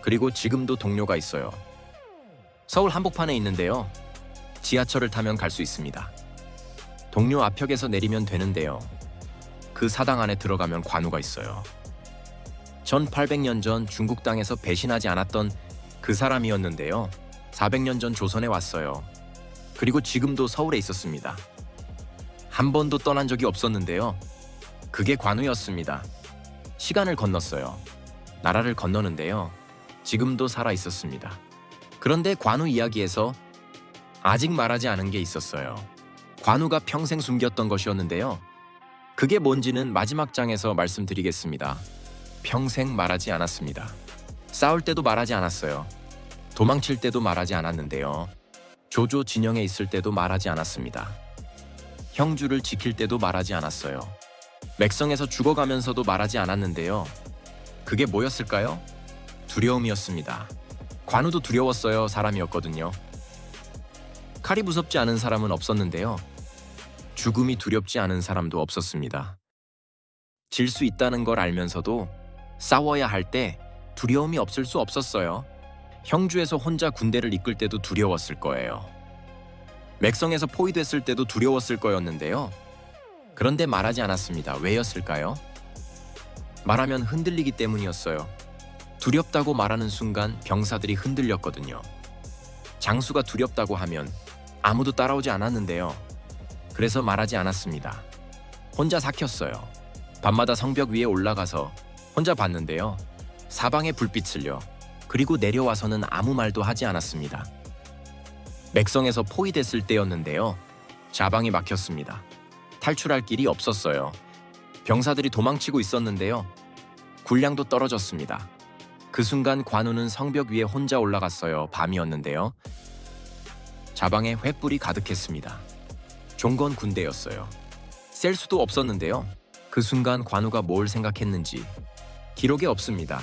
그리고 지금도 동료가 있어요. 서울 한복판에 있는데요. 지하철을 타면 갈 수 있습니다. 동료 앞역에서 내리면 되는데요. 그 사당 안에 들어가면 관우가 있어요. 1800년 전 중국 땅에서 배신하지 않았던 그 사람이었는데요. 400년 전 조선에 왔어요. 그리고 지금도 서울에 있었습니다. 한 번도 떠난 적이 없었는데요. 그게 관우였습니다. 시간을 건넜어요. 나라를 건너는데요. 지금도 살아 있었습니다. 그런데 관우 이야기에서 아직 말하지 않은 게 있었어요. 관우가 평생 숨겼던 것이었는데요. 그게 뭔지는 마지막 장에서 말씀드리겠습니다. 평생 말하지 않았습니다. 싸울 때도 말하지 않았어요. 도망칠 때도 말하지 않았는데요. 조조 진영에 있을 때도 말하지 않았습니다. 형주를 지킬 때도 말하지 않았어요. 맥성에서 죽어가면서도 말하지 않았는데요. 그게 뭐였을까요? 두려움이었습니다. 관우도 두려웠어요. 사람이었거든요. 칼이 무섭지 않은 사람은 없었는데요. 죽음이 두렵지 않은 사람도 없었습니다. 질 수 있다는 걸 알면서도 싸워야 할 때 두려움이 없을 수 없었어요. 형주에서 혼자 군대를 이끌 때도 두려웠을 거예요. 맥성에서 포위됐을 때도 두려웠을 거였는데요. 그런데 말하지 않았습니다. 왜였을까요? 말하면 흔들리기 때문이었어요. 두렵다고 말하는 순간 병사들이 흔들렸거든요. 장수가 두렵다고 하면 아무도 따라오지 않았는데요. 그래서 말하지 않았습니다. 혼자 삭혔어요. 밤마다 성벽 위에 올라가서 혼자 봤는데요. 사방에 불빛을요. 그리고 내려와서는 아무 말도 하지 않았습니다. 맥성에서 포위됐을 때였는데요. 자방이 막혔습니다. 탈출할 길이 없었어요. 병사들이 도망치고 있었는데요. 군량도 떨어졌습니다. 그 순간 관우는 성벽 위에 혼자 올라갔어요. 밤이었는데요. 자방에 횃불이 가득했습니다. 종건 군대였어요. 셀 수도 없었는데요. 그 순간 관우가 뭘 생각했는지 기록에 없습니다.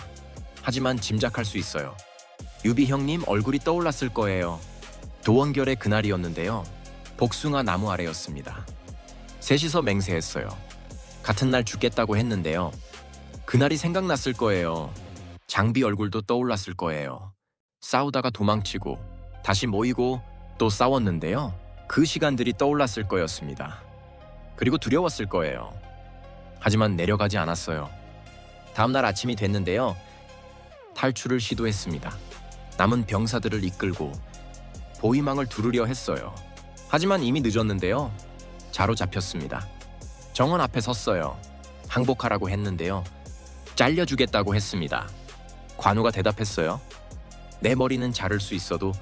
하지만 짐작할 수 있어요. 유비 형님 얼굴이 떠올랐을 거예요. 도원결의 그날이었는데요. 복숭아 나무 아래였습니다. 셋이서 맹세했어요. 같은 날 죽겠다고 했는데요. 그날이 생각났을 거예요. 장비 얼굴도 떠올랐을 거예요. 싸우다가 도망치고 다시 모이고 또 싸웠는데요. 그 시간들이 떠올랐을 거였습니다. 그리고 두려웠을 거예요. 하지만 내려가지 않았어요. 다음날 아침이 됐는데요. 탈출을 시도했습니다. 남은 병사들을 이끌고 보위망을 두르려 했어요. 하지만 이미 늦었는데요. 자로 잡혔습니다. 정원 앞에 섰어요. 항복하라고 했는데요. 잘려주겠다고 했습니다. 관우가 대답했어요. 내 머리는 자를 수 있어도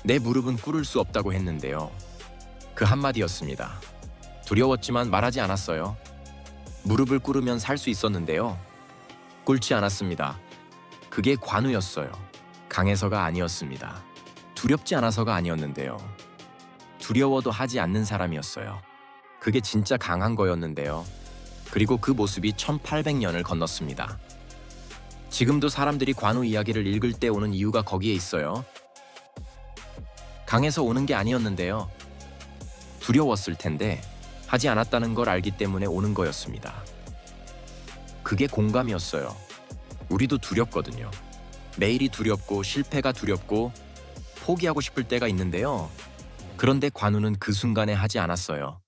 내 무릎은 꿇을 수 없다고 했는데요. 그 한마디였습니다. 두려웠지만 말하지 않았어요. 무릎을 꿇으면 살 수 있었는데요. 꿇지 않았습니다. 그게 관우였어요. 강해서가 아니었습니다. 두렵지 않아서가 아니었는데요. 두려워도 하지 않는 사람이었어요. 그게 진짜 강한 거였는데요. 그리고 그 모습이 1800년을 건넜습니다. 지금도 사람들이 관우 이야기를 읽을 때 오는 이유가 거기에 있어요. 강해서 오는 게 아니었는데요. 두려웠을 텐데 하지 않았다는 걸 알기 때문에 오는 거였습니다. 그게 공감이었어요. 우리도 두렵거든요. 매일이 두렵고 실패가 두렵고 포기하고 싶을 때가 있는데요. 그런데 관우는 그 순간에 하지 않았어요.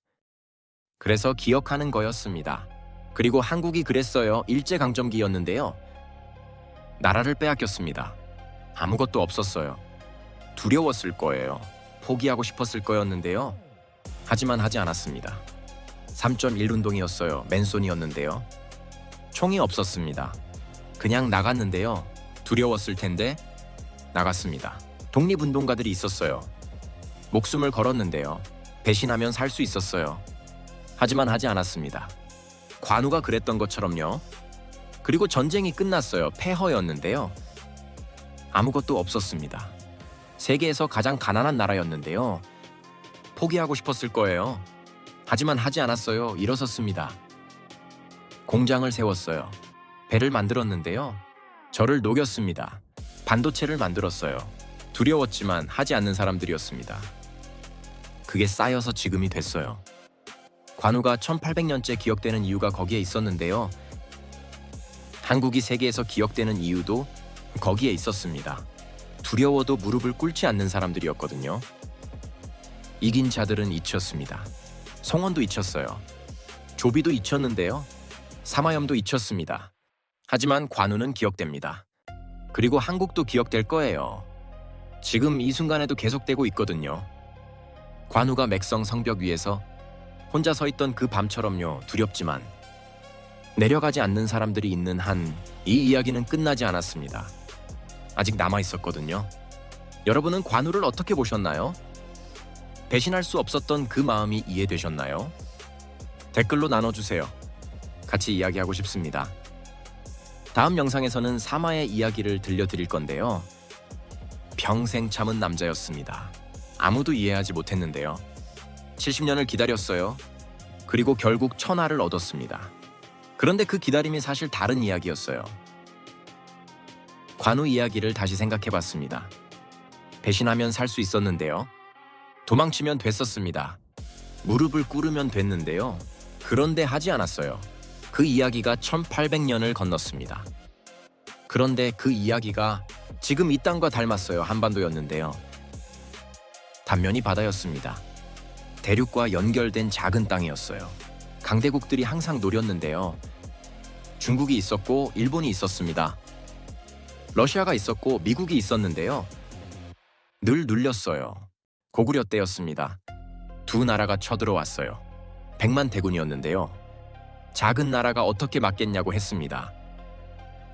그래서 기억하는 거였습니다. 그리고 한국이 그랬어요. 일제강점기였는데요. 나라를 빼앗겼습니다. 아무것도 없었어요. 두려웠을 거예요. 포기하고 싶었을 거였는데요. 하지만 하지 않았습니다. 3.1 운동이었어요. 맨손이었는데요. 총이 없었습니다. 그냥 나갔는데요. 두려웠을 텐데 나갔습니다. 독립운동가들이 있었어요. 목숨을 걸었는데요. 배신하면 살 수 있었어요. 하지만 하지 않았습니다. 관우가 그랬던 것처럼요. 그리고 전쟁이 끝났어요. 폐허였는데요. 아무것도 없었습니다. 세계에서 가장 가난한 나라였는데요. 포기하고 싶었을 거예요. 하지만 하지 않았어요. 일어섰습니다. 공장을 세웠어요. 배를 만들었는데요. 저를 녹였습니다. 반도체를 만들었어요. 두려웠지만 하지 않는 사람들이었습니다. 그게 쌓여서 지금이 됐어요. 관우가 1800년째 기억되는 이유가 거기에 있었는데요. 한국이 세계에서 기억되는 이유도 거기에 있었습니다. 두려워도 무릎을 꿇지 않는 사람들이었거든요. 이긴 자들은 잊혔습니다. 성원도 잊혔어요. 조비도 잊혔는데요. 사마염도 잊혔습니다. 하지만 관우는 기억됩니다. 그리고 한국도 기억될 거예요. 지금 이 순간에도 계속되고 있거든요. 관우가 맥성 성벽 위에서 혼자 서 있던 그 밤처럼요. 두렵지만 내려가지 않는 사람들이 있는 한 이 이야기는 끝나지 않았습니다. 아직 남아 있었거든요. 여러분은 관우를 어떻게 보셨나요? 배신할 수 없었던 그 마음이 이해되셨나요? 댓글로 나눠주세요. 같이 이야기하고 싶습니다. 다음 영상에서는 사마의 이야기를 들려드릴 건데요. 평생 참은 남자였습니다. 아무도 이해하지 못했는데요. 70년을 기다렸어요. 그리고 결국 천하를 얻었습니다. 그런데 그 기다림이 사실 다른 이야기였어요. 관우 이야기를 다시 생각해봤습니다. 배신하면 살 수 있었는데요. 도망치면 됐었습니다. 무릎을 꿇으면 됐는데요. 그런데 하지 않았어요. 그 이야기가 1800년을 건넜습니다. 그런데 그 이야기가 지금 이 땅과 닮았어요. 한반도였는데요. 단면이 바다였습니다. 대륙과 연결된 작은 땅이었어요. 강대국들이 항상 노렸는데요. 중국이 있었고 일본이 있었습니다. 러시아가 있었고 미국이 있었는데요. 늘 눌렸어요. 고구려 때였습니다. 두 나라가 쳐들어왔어요. 100만 대군이었는데요. 작은 나라가 어떻게 막겠냐고 했습니다.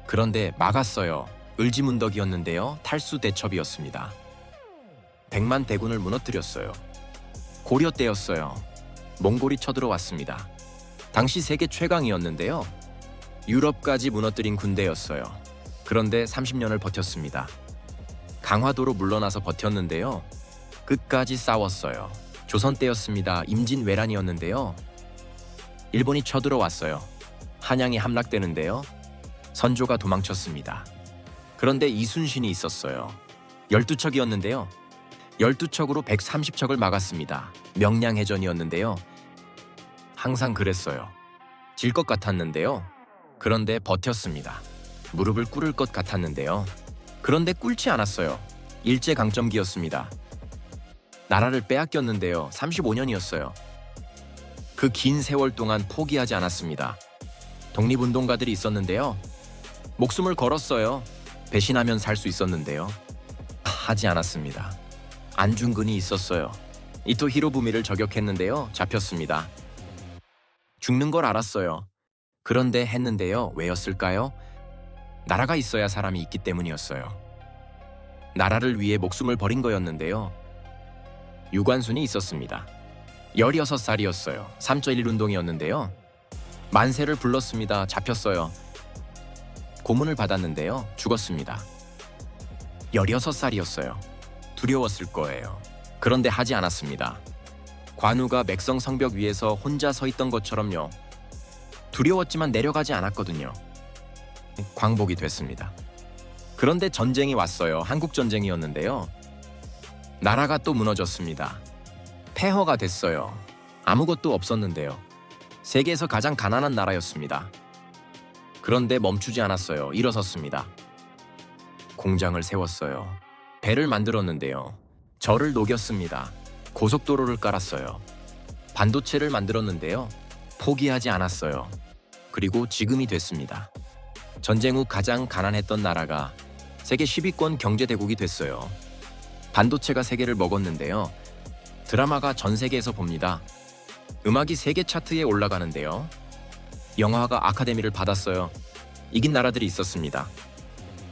그런데 막았어요. 을지문덕이었는데요. 탈수대첩이었습니다. 100만 대군을 무너뜨렸어요. 고려 때였어요. 몽골이 쳐들어왔습니다. 당시 세계 최강이었는데요. 유럽까지 무너뜨린 군대였어요. 그런데 30년을 버텼습니다. 강화도로 물러나서 버텼는데요. 끝까지 싸웠어요. 조선 때였습니다. 임진왜란이었는데요. 일본이 쳐들어왔어요. 한양이 함락되는데요. 선조가 도망쳤습니다. 그런데 이순신이 있었어요. 12척이었는데요. 12척으로 130척을 막았습니다. 명량해전이었는데요. 항상 그랬어요. 질 것 같았는데요. 그런데 버텼습니다. 무릎을 꿇을 것 같았는데요. 그런데 꿇지 않았어요. 일제강점기였습니다. 나라를 빼앗겼는데요. 35년이었어요. 그 긴 세월 동안 포기하지 않았습니다. 독립운동가들이 있었는데요. 목숨을 걸었어요. 배신하면 살 수 있었는데요. 하지 않았습니다. 안중근이 있었어요. 이토 히로부미를 저격했는데요. 잡혔습니다. 죽는 걸 알았어요. 그런데 했는데요. 왜였을까요? 나라가 있어야 사람이 있기 때문이었어요. 나라를 위해 목숨을 버린 거였는데요. 유관순이 있었습니다. 16살이었어요. 3.1 운동이었는데요. 만세를 불렀습니다. 잡혔어요. 고문을 받았는데요. 죽었습니다. 16살이었어요. 두려웠을 거예요. 그런데 하지 않았습니다. 관우가 맥성 성벽 위에서 혼자 서 있던 것처럼요. 두려웠지만 내려가지 않았거든요. 광복이 됐습니다. 그런데 전쟁이 왔어요. 한국전쟁이었는데요. 나라가 또 무너졌습니다. 폐허가 됐어요. 아무것도 없었는데요. 세계에서 가장 가난한 나라였습니다. 그런데 멈추지 않았어요. 일어섰습니다. 공장을 세웠어요. 배를 만들었는데요. 저를 녹였습니다. 고속도로를 깔았어요. 반도체를 만들었는데요. 포기하지 않았어요. 그리고 지금이 됐습니다. 전쟁 후 가장 가난했던 나라가 세계 10위권 경제대국이 됐어요. 반도체가 세계를 먹었는데요. 드라마가 전 세계에서 봅니다. 음악이 세계 차트에 올라가는데요. 영화가 아카데미를 받았어요. 이긴 나라들이 있었습니다.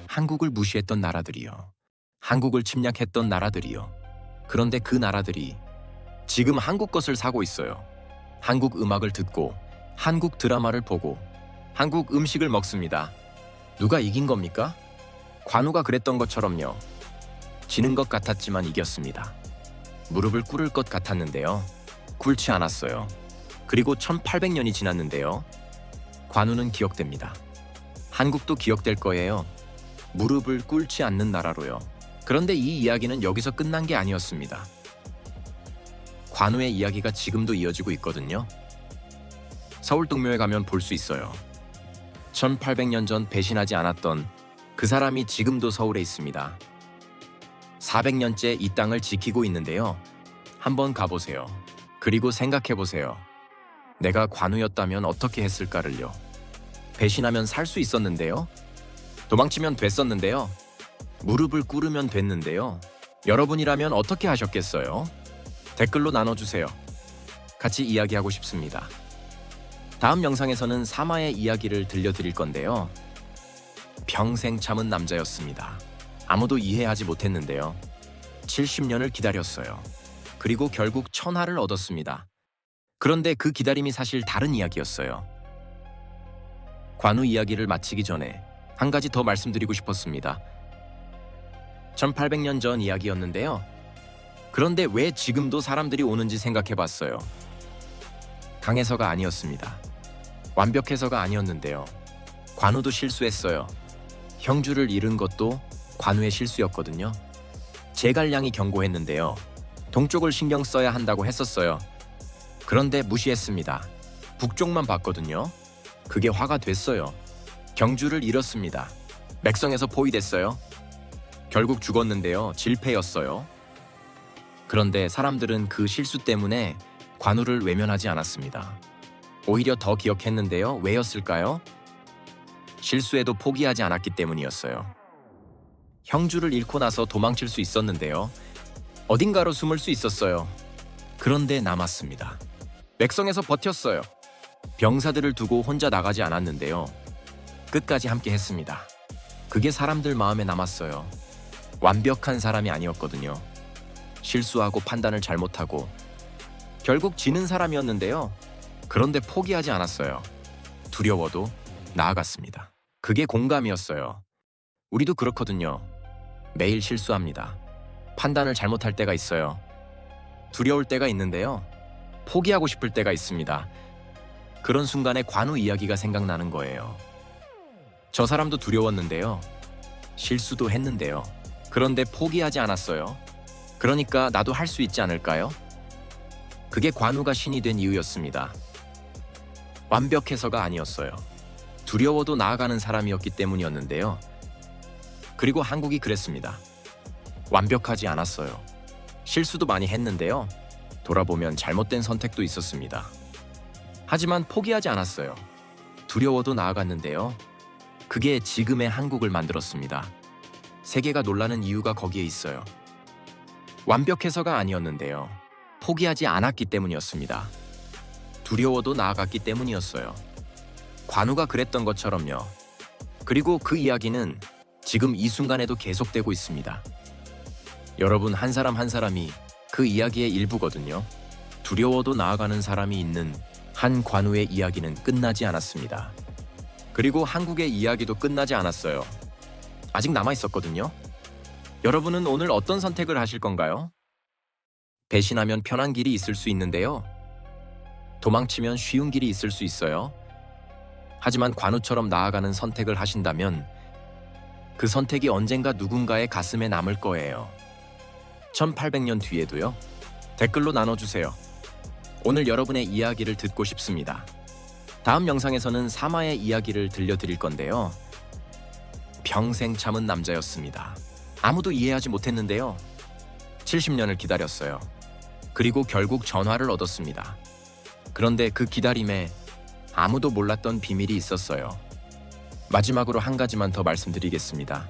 한국을 무시했던 나라들이요. 한국을 침략했던 나라들이요. 그런데 그 나라들이 지금 한국 것을 사고 있어요. 한국 음악을 듣고 한국 드라마를 보고 한국 음식을 먹습니다. 누가 이긴 겁니까? 관우가 그랬던 것처럼요. 지는 것 같았지만 이겼습니다. 무릎을 꿇을 것 같았는데요. 꿇지 않았어요. 그리고 1800년이 지났는데요. 관우는 기억됩니다. 한국도 기억될 거예요. 무릎을 꿇지 않는 나라로요. 그런데 이 이야기는 여기서 끝난 게 아니었습니다. 관우의 이야기가 지금도 이어지고 있거든요. 서울동묘에 가면 볼 수 있어요. 1800년 전 배신하지 않았던 그 사람이 지금도 서울에 있습니다. 400년째 이 땅을 지키고 있는데요. 한번 가보세요. 그리고 생각해보세요. 내가 관우였다면 어떻게 했을까를요. 배신하면 살 수 있었는데요. 도망치면 됐었는데요. 무릎을 꿇으면 됐는데요. 여러분이라면 어떻게 하셨겠어요? 댓글로 나눠주세요. 같이 이야기하고 싶습니다. 다음 영상에서는 사마의 이야기를 들려드릴 건데요. 평생 참은 남자였습니다. 아무도 이해하지 못했는데요. 70년을 기다렸어요. 그리고 결국 천하를 얻었습니다. 그런데 그 기다림이 사실 다른 이야기였어요. 관우 이야기를 마치기 전에 한 가지 더 말씀드리고 싶었습니다. 1800년 전 이야기였는데요. 그런데 왜 지금도 사람들이 오는지 생각해봤어요. 강에서가 아니었습니다. 완벽해서가 아니었는데요. 관우도 실수했어요. 형주를 잃은 것도 관우의 실수였거든요. 제갈량이 경고했는데요. 동쪽을 신경 써야 한다고 했었어요. 그런데 무시했습니다. 북쪽만 봤거든요. 그게 화가 됐어요. 경주를 잃었습니다. 맥성에서 포위됐어요. 결국 죽었는데요. 질패였어요. 그런데 사람들은 그 실수 때문에 관우를 외면하지 않았습니다. 오히려 더 기억했는데요. 왜였을까요? 실수에도 포기하지 않았기 때문이었어요. 형주를 잃고 나서 도망칠 수 있었는데요. 어딘가로 숨을 수 있었어요. 그런데 남았습니다. 맥성에서 버텼어요. 병사들을 두고 혼자 나가지 않았는데요. 끝까지 함께 했습니다. 그게 사람들 마음에 남았어요. 완벽한 사람이 아니었거든요. 실수하고 판단을 잘못하고 결국 지는 사람이었는데요. 그런데 포기하지 않았어요. 두려워도 나아갔습니다. 그게 공감이었어요. 우리도 그렇거든요. 매일 실수합니다. 판단을 잘못할 때가 있어요. 두려울 때가 있는데요. 포기하고 싶을 때가 있습니다. 그런 순간에 관우 이야기가 생각나는 거예요. 저 사람도 두려웠는데요. 실수도 했는데요. 그런데 포기하지 않았어요. 그러니까 나도 할 수 있지 않을까요? 그게 관우가 신이 된 이유였습니다. 완벽해서가 아니었어요. 두려워도 나아가는 사람이었기 때문이었는데요. 그리고 한국이 그랬습니다. 완벽하지 않았어요. 실수도 많이 했는데요. 돌아보면 잘못된 선택도 있었습니다. 하지만 포기하지 않았어요. 두려워도 나아갔는데요. 그게 지금의 한국을 만들었습니다. 세계가 놀라는 이유가 거기에 있어요. 완벽해서가 아니었는데요. 포기하지 않았기 때문이었습니다. 두려워도 나아갔기 때문이었어요. 관우가 그랬던 것처럼요. 그리고 그 이야기는 지금 이 순간에도 계속되고 있습니다. 여러분 한 사람 한 사람이 그 이야기의 일부거든요. 두려워도 나아가는 사람이 있는 한 관우의 이야기는 끝나지 않았습니다. 그리고 한국의 이야기도 끝나지 않았어요. 아직 남아있었거든요. 여러분은 오늘 어떤 선택을 하실 건가요? 배신하면 편한 길이 있을 수 있는데요. 도망치면 쉬운 길이 있을 수 있어요. 하지만 관우처럼 나아가는 선택을 하신다면 그 선택이 언젠가 누군가의 가슴에 남을 거예요. 1800년 뒤에도요. 댓글로 나눠주세요. 오늘 여러분의 이야기를 듣고 싶습니다. 다음 영상에서는 사마의 이야기를 들려드릴 건데요. 평생 참은 남자였습니다. 아무도 이해하지 못했는데요. 70년을 기다렸어요. 그리고 결국 전화를 얻었습니다. 그런데 그 기다림에 아무도 몰랐던 비밀이 있었어요. 마지막으로 한 가지만 더 말씀드리겠습니다.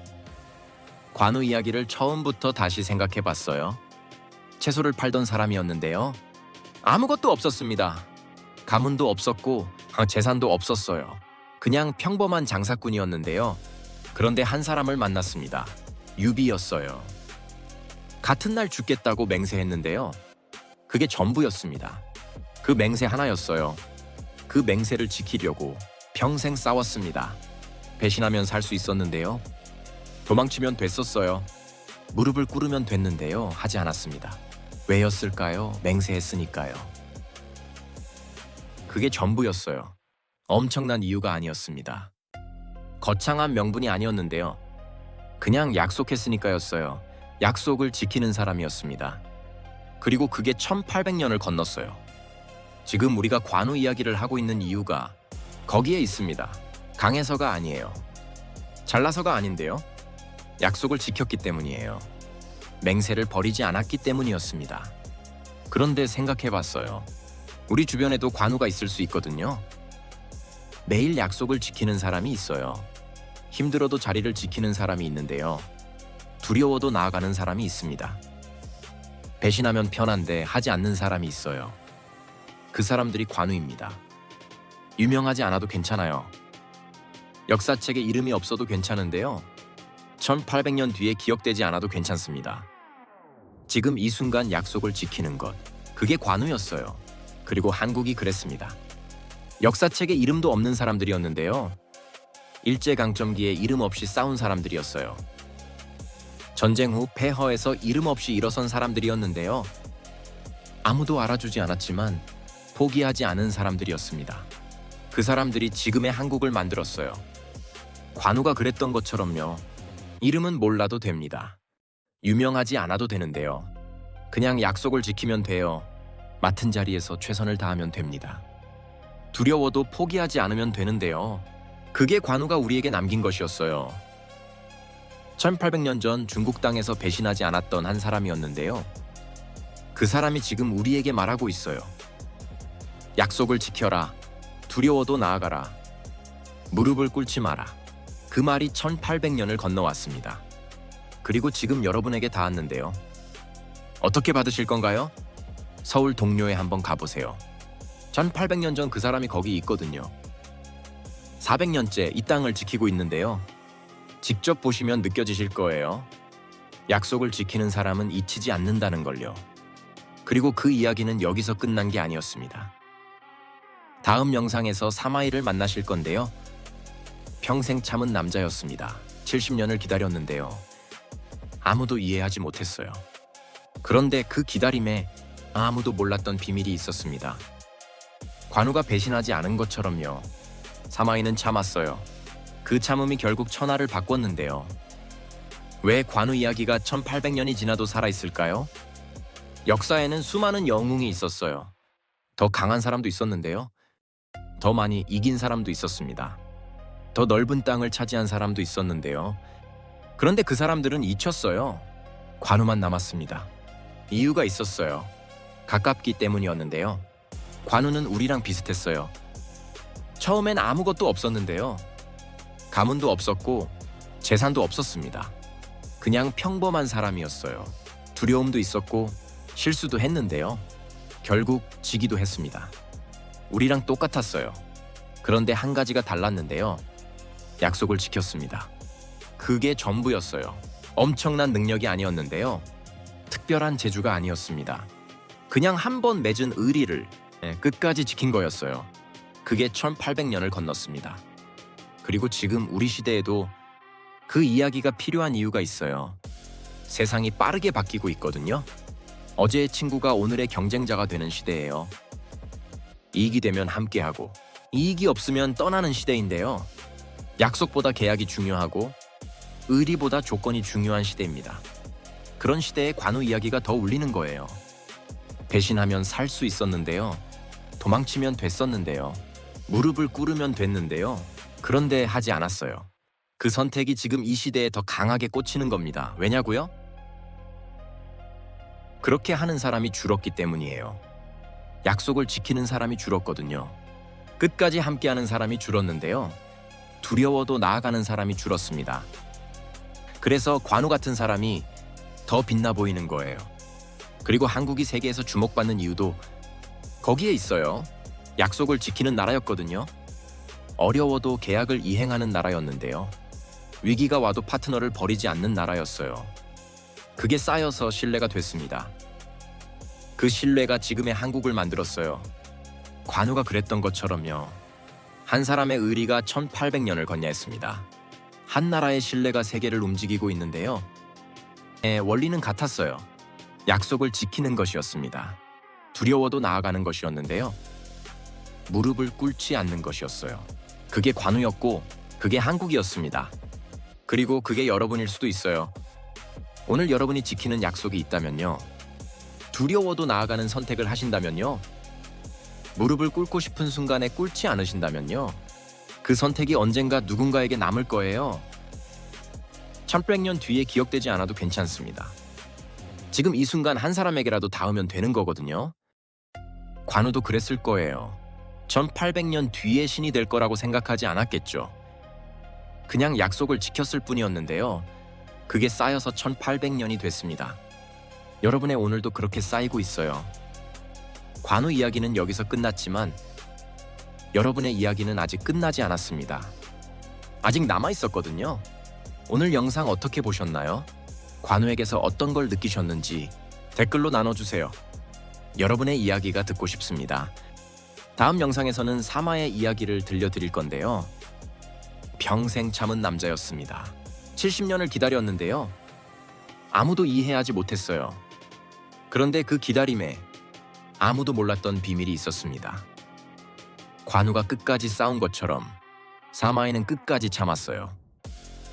관우 이야기를 처음부터 다시 생각해봤어요. 채소를 팔던 사람이었는데요. 아무것도 없었습니다. 가문도 없었고 재산도 없었어요. 그냥 평범한 장사꾼이었는데요. 그런데 한 사람을 만났습니다. 유비였어요. 같은 날 죽겠다고 맹세했는데요. 그게 전부였습니다. 그 맹세 하나였어요. 그 맹세를 지키려고 평생 싸웠습니다. 배신하면 살 수 있었는데요. 도망치면 됐었어요. 무릎을 꿇으면 됐는데요. 하지 않았습니다. 왜였을까요? 맹세했으니까요. 그게 전부였어요. 엄청난 이유가 아니었습니다. 거창한 명분이 아니었는데요. 그냥 약속했으니까였어요. 약속을 지키는 사람이었습니다. 그리고 그게 1800년을 건넜어요. 지금 우리가 관우 이야기를 하고 있는 이유가 거기에 있습니다. 강해서가 아니에요. 잘나서가 아닌데요. 약속을 지켰기 때문이에요. 맹세를 버리지 않았기 때문이었습니다. 그런데 생각해봤어요. 우리 주변에도 관우가 있을 수 있거든요. 매일 약속을 지키는 사람이 있어요. 힘들어도 자리를 지키는 사람이 있는데요. 두려워도 나아가는 사람이 있습니다. 배신하면 편한데 하지 않는 사람이 있어요. 그 사람들이 관우입니다. 유명하지 않아도 괜찮아요. 역사책에 이름이 없어도 괜찮은데요. 1800년 뒤에 기억되지 않아도 괜찮습니다. 지금 이 순간 약속을 지키는 것, 그게 관우였어요. 그리고 한국이 그랬습니다. 역사책에 이름도 없는 사람들이었는데요. 일제강점기에 이름 없이 싸운 사람들이었어요. 전쟁 후 폐허에서 이름 없이 일어선 사람들이었는데요. 아무도 알아주지 않았지만 포기하지 않은 사람들이었습니다. 그 사람들이 지금의 한국을 만들었어요. 관우가 그랬던 것처럼요. 이름은 몰라도 됩니다. 유명하지 않아도 되는데요. 그냥 약속을 지키면 돼요. 맡은 자리에서 최선을 다하면 됩니다. 두려워도 포기하지 않으면 되는데요. 그게 관우가 우리에게 남긴 것이었어요. 1800년 전 중국 땅에서 배신하지 않았던 한 사람이었는데요. 그 사람이 지금 우리에게 말하고 있어요. 약속을 지켜라. 두려워도 나아가라. 무릎을 꿇지 마라. 그 말이 1800년을 건너왔습니다. 그리고 지금 여러분에게 닿았는데요. 어떻게 받으실 건가요? 서울 동료에 한번 가보세요. 1800년 전 그 사람이 거기 있거든요. 400년째 이 땅을 지키고 있는데요. 직접 보시면 느껴지실 거예요. 약속을 지키는 사람은 잊히지 않는다는 걸요. 그리고 그 이야기는 여기서 끝난 게 아니었습니다. 다음 영상에서 사마이를 만나실 건데요. 평생 참은 남자였습니다. 70년을 기다렸는데요. 아무도 이해하지 못했어요. 그런데 그 기다림에 아무도 몰랐던 비밀이 있었습니다. 관우가 배신하지 않은 것처럼요. 사마이는 참았어요. 그 참음이 결국 천하를 바꿨는데요. 왜 관우 이야기가 1800년이 지나도 살아있을까요? 역사에는 수많은 영웅이 있었어요. 더 강한 사람도 있었는데요. 더 많이 이긴 사람도 있었습니다. 더 넓은 땅을 차지한 사람도 있었는데요. 그런데 그 사람들은 잊혔어요. 관우만 남았습니다. 이유가 있었어요. 가깝기 때문이었는데요. 관우는 우리랑 비슷했어요. 처음엔 아무것도 없었는데요. 가문도 없었고 재산도 없었습니다. 그냥 평범한 사람이었어요. 두려움도 있었고 실수도 했는데요. 결국 지기도 했습니다. 우리랑 똑같았어요. 그런데 한 가지가 달랐는데요. 약속을 지켰습니다. 그게 전부였어요. 엄청난 능력이 아니었는데요. 특별한 재주가 아니었습니다. 그냥 한 번 맺은 의리를 끝까지 지킨 거였어요. 그게 1800년을 건넜습니다. 그리고 지금 우리 시대에도 그 이야기가 필요한 이유가 있어요. 세상이 빠르게 바뀌고 있거든요. 어제의 친구가 오늘의 경쟁자가 되는 시대예요. 이익이 되면 함께하고 이익이 없으면 떠나는 시대인데요. 약속보다 계약이 중요하고 의리보다 조건이 중요한 시대입니다. 그런 시대에 관우 이야기가 더 울리는 거예요. 배신하면 살 수 있었는데요. 도망치면 됐었는데요. 무릎을 꿇으면 됐는데요. 그런데 하지 않았어요. 그 선택이 지금 이 시대에 더 강하게 꽂히는 겁니다. 왜냐고요? 그렇게 하는 사람이 줄었기 때문이에요. 약속을 지키는 사람이 줄었거든요. 끝까지 함께하는 사람이 줄었는데요. 두려워도 나아가는 사람이 줄었습니다. 그래서 관우 같은 사람이 더 빛나 보이는 거예요. 그리고 한국이 세계에서 주목받는 이유도 거기에 있어요. 약속을 지키는 나라였거든요. 어려워도 계약을 이행하는 나라였는데요. 위기가 와도 파트너를 버리지 않는 나라였어요. 그게 쌓여서 신뢰가 됐습니다. 그 신뢰가 지금의 한국을 만들었어요. 관우가 그랬던 것처럼요. 한 사람의 의리가 1800년을 건너했습니다. 한 나라의 신뢰가 세계를 움직이고 있는데요. 원리는 같았어요. 약속을 지키는 것이었습니다. 두려워도 나아가는 것이었는데요. 무릎을 꿇지 않는 것이었어요. 그게 관우였고 그게 한국이었습니다. 그리고 그게 여러분일 수도 있어요. 오늘 여러분이 지키는 약속이 있다면요. 두려워도 나아가는 선택을 하신다면요. 무릎을 꿇고 싶은 순간에 꿇지 않으신다면요. 그 선택이 언젠가 누군가에게 남을 거예요. 1800년 뒤에 기억되지 않아도 괜찮습니다. 지금 이 순간 한 사람에게라도 닿으면 되는 거거든요. 관우도 그랬을 거예요. 1800년 뒤에 신이 될 거라고 생각하지 않았겠죠. 그냥 약속을 지켰을 뿐이었는데요. 그게 쌓여서 1800년이 됐습니다. 여러분의 오늘도 그렇게 쌓이고 있어요. 관우 이야기는 여기서 끝났지만 여러분의 이야기는 아직 끝나지 않았습니다. 아직 남아 있었거든요. 오늘 영상 어떻게 보셨나요? 관우에게서 어떤 걸 느끼셨는지 댓글로 나눠주세요. 여러분의 이야기가 듣고 싶습니다. 다음 영상에서는 사마의 이야기를 들려드릴 건데요. 평생 참은 남자였습니다. 70년을 기다렸는데요. 아무도 이해하지 못했어요. 그런데 그 기다림에 아무도 몰랐던 비밀이 있었습니다. 관우가 끝까지 싸운 것처럼 사마이는 끝까지 참았어요.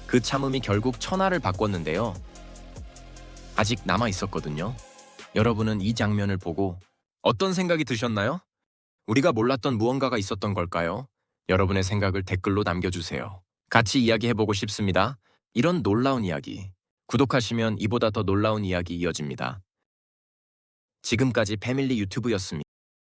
그 참음이 결국 천하를 바꿨는데요. 아직 남아 있었거든요. 여러분은 이 장면을 보고 어떤 생각이 드셨나요? 우리가 몰랐던 무언가가 있었던 걸까요? 여러분의 생각을 댓글로 남겨주세요. 같이 이야기해보고 싶습니다. 이런 놀라운 이야기. 구독하시면 이보다 더 놀라운 이야기 이어집니다. 지금까지 패밀리 유튜브였습니다.